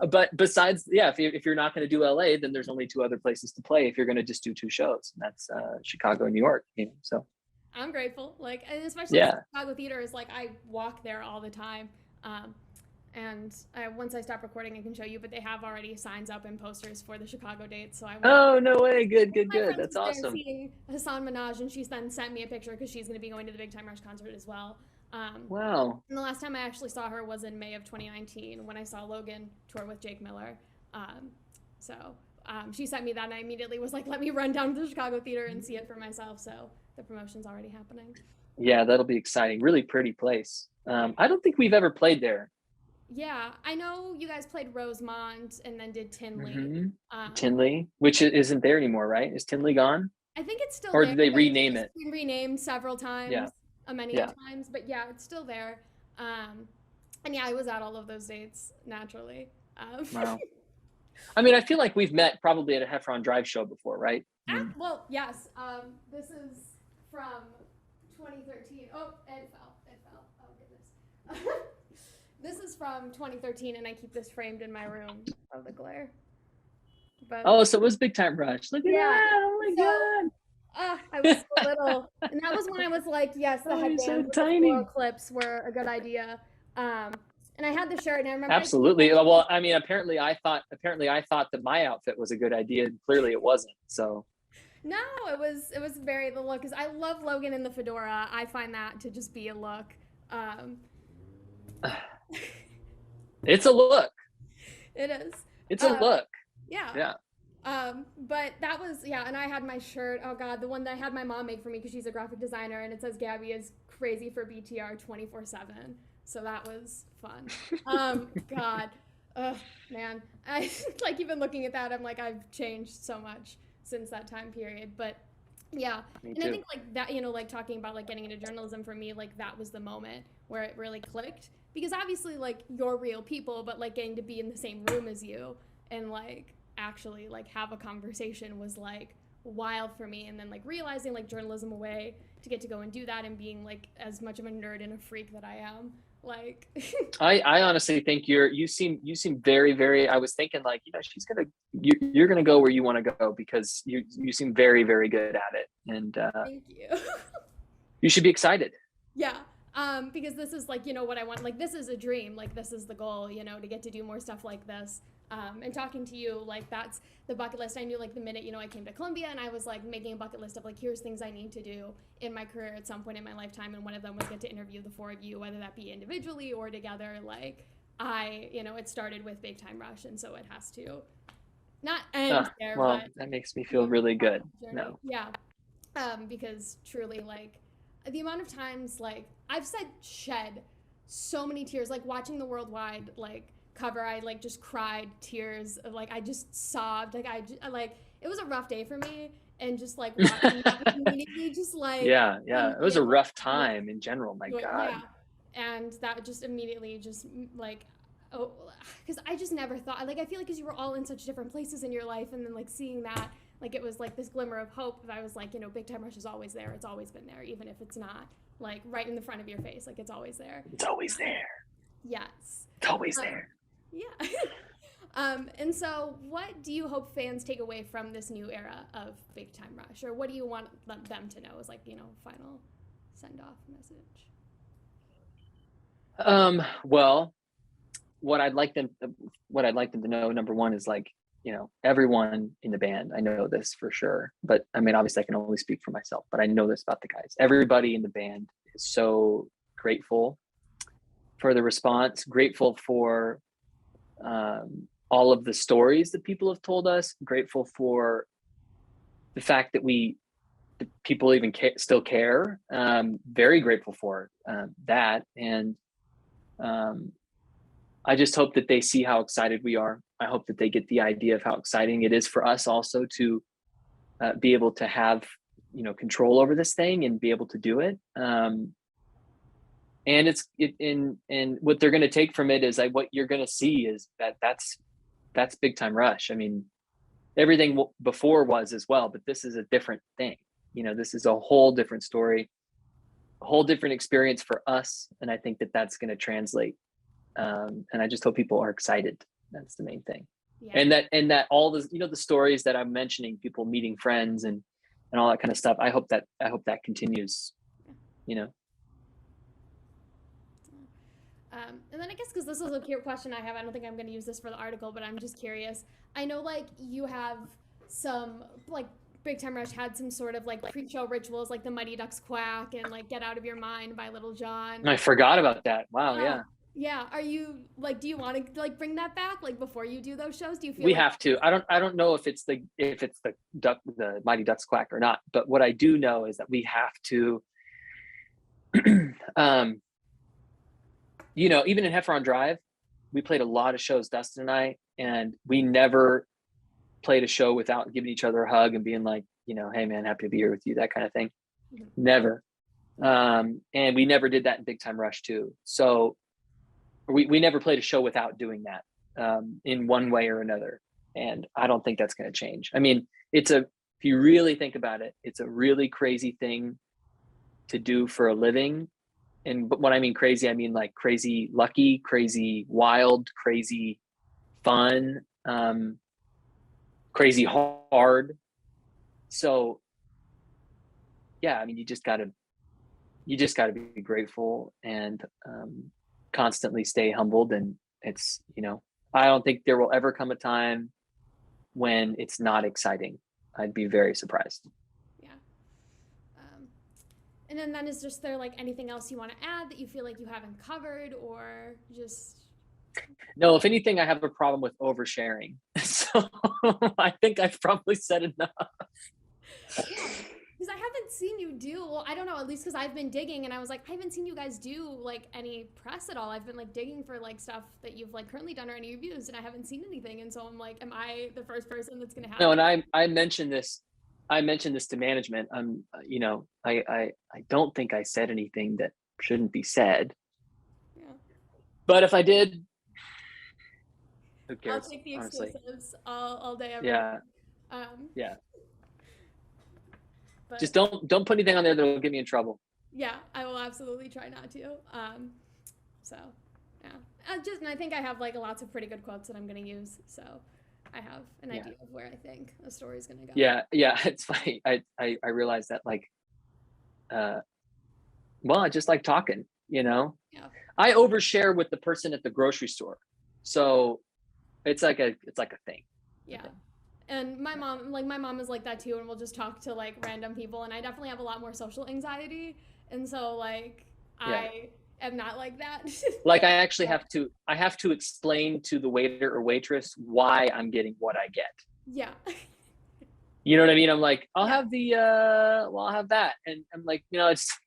But besides, if you're not going to do LA, then there's only two other places to play if you're going to just do two shows. And that's Chicago and New York. So I'm grateful. And especially Chicago theater is like, I walk there all the time. And once I stop recording, I can show you, but they have already signs up and posters for the Chicago dates. So oh, no way. Good. That's awesome. Seeing Hassan Minaj, and she's then sent me a picture because she's going to be going to the Big Time Rush concert as well. Wow. And the last time I actually saw her was in May of 2019 when I saw Logan tour with Jake Miller. She sent me that, and I immediately was like, let me run down to the Chicago theater and see it for myself. So the promotion's already happening. Yeah, that'll be exciting. Really pretty place. I don't think we've ever played there. Yeah, I know you guys played Rosemont and then did Tinley. Mm-hmm. Tinley, which isn't there anymore, right? Is Tinley gone? I think it's still or there. Did they rename it? It's been renamed several times. Yeah. Many times, but yeah, it's still there. And yeah, I was at all of those dates naturally. Wow. I feel like we've met probably at a Heffron Drive show before, right? Well, yes. This is from 2013. Oh, it fell. Oh, goodness. This is from 2013, and I keep this framed in my room. Oh, the glare. But, so it was Big Time Rush. Look at that. Oh my God. I was so little, and that was when I was like, yes, the headband so with tiny. the clips were a good idea. And I had the shirt, and I remember Absolutely. Well, I mean, apparently I thought that my outfit was a good idea, and clearly it wasn't. So no, it was very the look, because I love Logan in the fedora. I find that to just be a look. Um, it's a look. it is. It's a Um, look. yeah. Yeah. But that was, yeah, and I had my shirt, oh God, the one that I had my mom make for me because she's a graphic designer, and it says Gabby is crazy for BTR 24/7. So that was fun. God. Ugh, man. I like even looking at that, I'm like, I've changed so much since that time period. But yeah. Me And I too. think like that, like talking about like getting into journalism for me, like that was the moment where it really clicked. Because obviously like you're real people, but like getting to be in the same room as you and like actually like have a conversation was like wild for me. And then like realizing like journalism a way to get to go and do that, and being like as much of a nerd and a freak that I am, like I honestly think you seem very, very, I was thinking like, you're gonna go where you want to go, because you seem very, very good at it. And thank you. you should be excited. Yeah. Because this is like, what I want. Like, this is a dream. Like, this is the goal, to get to do more stuff like this. And talking to you, like, that's the bucket list. I knew, like, the minute, I came to Columbia, and I was, like, making a bucket list of, like, here's things I need to do in my career at some point in my lifetime. And one of them was get to interview the four of you, whether that be individually or together. Like, it started with Big Time Rush. And so it has to not end there, Well, but that makes me feel really good. journey. No. Yeah. Because truly, like, the amount of times, like, I've shed so many tears, like, watching the worldwide, like, cover, I, like, just cried tears, like, I just sobbed, like, like, it was a rough day for me, and just, like, watching that immediately, just, like, Yeah. It was a rough time in general. My God. yeah, and that just immediately just, like, oh, because I just never thought, like, I feel like because you were all in such different places in your life, and then, like, seeing that, like, it was like this glimmer of hope that I was like, Big Time Rush is always there. It's always been there, even if it's not like right in the front of your face. Like, it's always there. It's always there. Yes. It's always there. Yeah. And so what do you hope fans take away from this new era of Big Time Rush? Or what do you want them to know as, like, final send-off message? Well, what I'd like them to know, number one, is like, everyone in the band, I know this for sure, but I mean, obviously I can only speak for myself, but I know this about the guys. Everybody in the band is so grateful for the response, grateful for all of the stories that people have told us, grateful for the fact that people even still care. Very grateful for that. And I just hope that they see how excited we are. I hope that they get the idea of how exciting it is for us also to be able to have, control over this thing and be able to do it. And and what they're going to take from it is like, what you're going to see is that's Big Time Rush. I mean, everything before was as well, but this is a different thing. This is a whole different story, a whole different experience for us. And I think that that's going to translate. And I just hope people are excited. That's the main thing. Yeah. And that all the, the stories that I'm mentioning, people meeting friends and all that kind of stuff. I hope that continues, And then I guess, because this is a question I have, I don't think I'm going to use this for the article, but I'm just curious. I know, like, you have some, like, Big Time Rush had some sort of, like, pre-show rituals, like the Mighty Ducks Quack and, like, Get Out of Your Mind by Little John. I forgot about that. Wow. Yeah. Yeah. Are you, like, do you want to, like, bring that back, like, before you do those shows? Do you feel we have to? I don't know if it's the Mighty Ducks Quack or not, but what I do know is that we have to, even in Heffron Drive, we played a lot of shows, Dustin and I, and we never played a show without giving each other a hug and being like, hey man, happy to be here with you, that kind of thing. Mm-hmm. Never. And we never did that in Big Time Rush too. So we never played a show without doing that in one way or another. And I don't think that's going to change. I mean, if you really think about it, it's a really crazy thing to do for a living. But when I mean crazy, I mean like crazy lucky, crazy wild, crazy fun, crazy hard. So yeah, I mean, you just gotta be grateful and constantly stay humbled. And it's, I don't think there will ever come a time when it's not exciting. I'd be very surprised. Yeah. And then is just there like anything else you want to add that you feel like you haven't covered, or just? No, if anything, I have a problem with oversharing. So I think I've probably said enough. Yeah, because I haven't seen you do, well, I don't know, at least because I've been digging and I was like, I haven't seen you guys do like any press at all. I've been like digging for like stuff that you've like currently done or any reviews, and I haven't seen anything. And so I'm like, am I the first person that's gonna have? No, and I mentioned this to management. I don't think I said anything that shouldn't be said. Yeah. But if I did, who cares? I'll take the honestly. exclusives all day, every Yeah. day. Yeah. But just don't put anything on there that'll get me in trouble. Yeah, I will absolutely try not to. So yeah, and I think I have like lots of pretty good quotes that I'm gonna use. So I have an idea of where I think a story's gonna go. Yeah, it's funny. I realized that like, well, I just like talking. Yeah. I overshare with the person at the grocery store, so it's like a thing. Yeah. And my mom is like that too, and we'll just talk to like random people, and I definitely have a lot more social anxiety, and so like I am not like that. Like I actually have to explain to the waiter or waitress why I'm getting what I get. Yeah. You know what I mean? I'm like, I'll have I'll have that, and I'm like, it's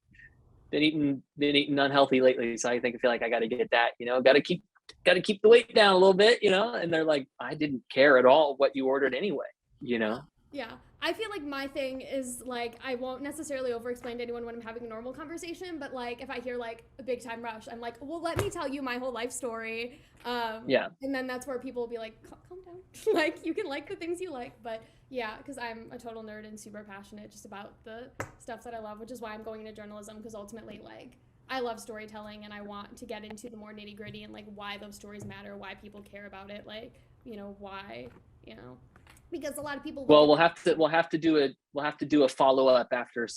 been eating unhealthy lately, so I feel like I got to get that. Got to keep the weight down a little bit, and they're like, I didn't care at all what you ordered anyway, Yeah. I feel like my thing is like, I won't necessarily over explain to anyone when I'm having a normal conversation, but like if I hear like a Big Time Rush, I'm like, well, let me tell you my whole life story. And then that's where people will be like, calm down. Like you can like the things you like, but yeah, because I'm a total nerd and super passionate just about the stuff that I love, which is why I'm going into journalism, because ultimately like I love storytelling and I want to get into the more nitty gritty and like why those stories matter, why people care about it, like, why, because a lot of people. Well, we'll have to do a follow up after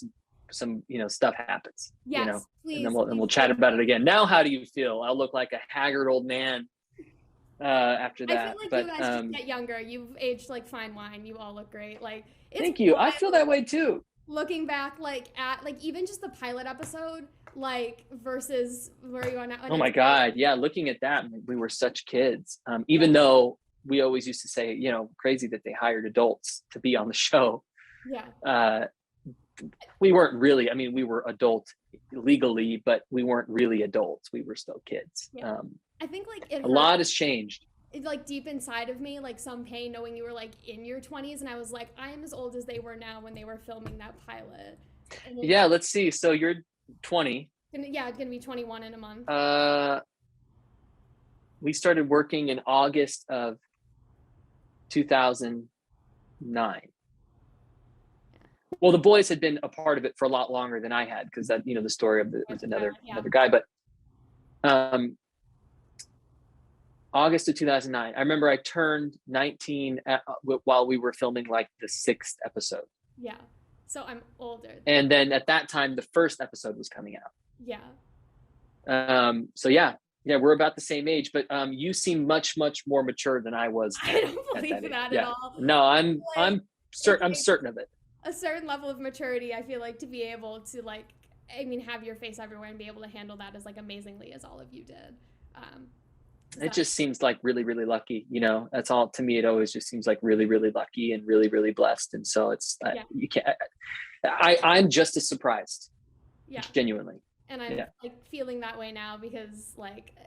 some stuff happens. Yes, please. And then we'll chat about it again. Now, how do you feel? I'll look like a haggard old man after that. I feel like you guys just get younger. You've aged like fine wine. You all look great. Like thank you. I feel that way too. Looking back, at even just the pilot episode, versus where you are now. Oh my God. Yeah. Looking at that, we were such kids. Even though we always used to say, crazy that they hired adults to be on the show. Yeah. We weren't really, we were adult legally, but we weren't really adults. We were still kids. Yeah. I think a lot has changed. It's like deep inside of me, like some pain knowing you were like in your 20s, and I was like, I am as old as they were now when they were filming that pilot. Yeah, let's see. So you're 20. Yeah, it's gonna be 21 in a month. We started working in August of 2009. Well, the boys had been a part of it for a lot longer than I had, because that the story of was another guy, but August of 2009. I remember I turned 19 while we were filming like the 6th episode. Yeah. So I'm older. And then at that time, the 1st episode was coming out. Yeah. So yeah, we're about the same age, but you seem much, much more mature than I was. I don't believe that at all. No, I'm certain of it. A certain level of maturity, I feel like, to be able to have your face everywhere and be able to handle that as amazingly as all of you did. It just seems like really, really lucky, that's all to me. It always just seems like really, really lucky and really, really blessed. And so it's, you can't, I'm just as surprised. Yeah. Genuinely. And I'm feeling that way now because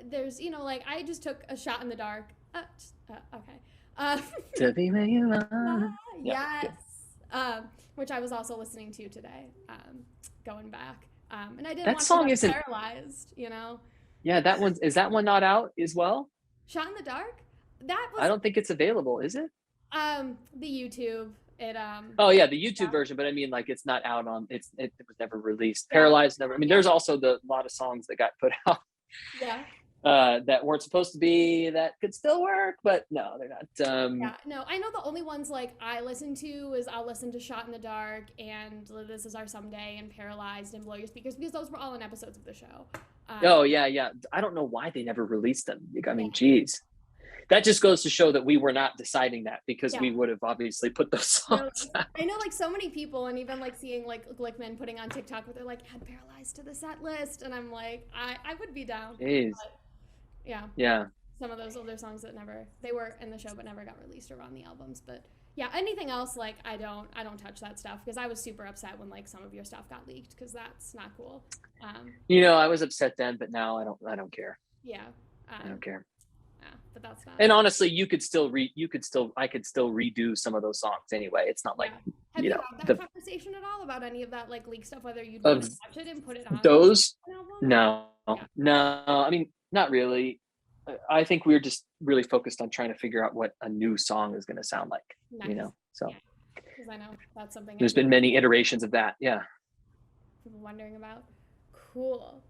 there's, I just took a shot in the dark. Okay. To be where you are. Yes. Which I was also listening to today, going back. And I didn't that want song to isn't paralyzed, Yeah, is that one not out as well? Shot in the Dark? That was I don't think it's available, is it? The YouTube. It Oh yeah, the YouTube version, but it's not out on it was never released. Paralyzed never. There's also a lot of songs that got put out. Yeah. that weren't supposed to be, that could still work, but no, they're not. Yeah, no, I know the only ones like I listen to is I'll listen to Shot in the Dark and This Is Our Someday and Paralyzed and Blow Your Speakers because those were all in episodes of the show. Oh yeah. I don't know why they never released them. I mean, Yeah. geez. That just goes to show that we were not deciding that, because Yeah. we would have obviously put those songs out. I know like so many people, and even like seeing like Glickman putting on TikTok where they're like, add Paralyzed to the set list, and I'm like, I would be down. Jeez. But, yeah. Yeah. Some of those older songs that they were in the show but never got released or on the albums. But yeah, anything else, like I don't touch that stuff because I was super upset when like some of your stuff got leaked because that's not cool. I was upset then, but now I don't care. Yeah. I don't care. But that's not. And honestly, I could still redo some of those songs anyway. It's not like, have you had that conversation at all about any of that like leak stuff, whether you'd want to touch it and put it on those? No. No. I mean, not really. I think we're just really focused on trying to figure out what a new song is going to sound like. Nice. So because I know that's something there's been many iterations of that. Yeah. People wondering about. Cool.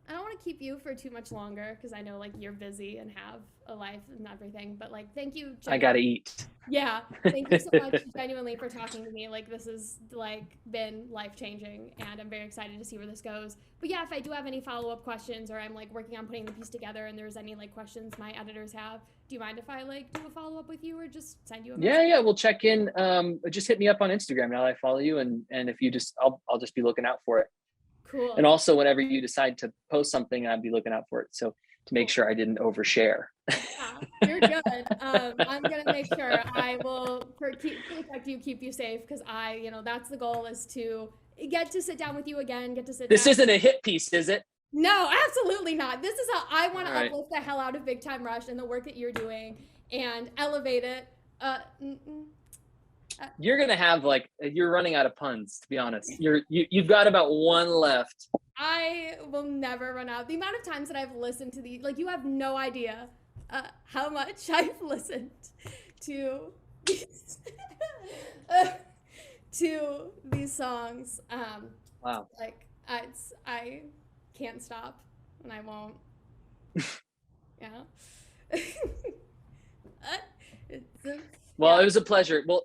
I don't want to keep you for too much longer because I know like you're busy and have a life and everything, but like thank you. I gotta eat. Yeah, thank you so much genuinely for talking to me. Like this has like been life-changing and I'm very excited to see where this goes. But yeah, if I do have any follow-up questions or I'm like working on putting the piece together and there's any like questions my editors have, do you mind if I like do a follow-up with you or just send you a message? Yeah, we'll check in. Just hit me up on Instagram now that I follow you, and if you just I'll just be looking out for it. Cool. And also whenever you decide to post something, I'd be looking out for it. So to make sure I didn't overshare. Yeah, you're good. I'm gonna make sure I will protect you, keep you safe, because that's the goal, is to get to sit down with you again, This isn't a hit piece, is it? No, absolutely not. This is how I want to All right. uplift the hell out of Big Time Rush and the work that you're doing and elevate it. You're gonna have you're running out of puns, to be honest. You've got about one left. I will never run out. The amount of times that I've listened to these, like, you have no idea how much I've listened to these, to these songs. Wow. Like, I can't stop, and I won't. Yeah. Well, it was a pleasure. Well,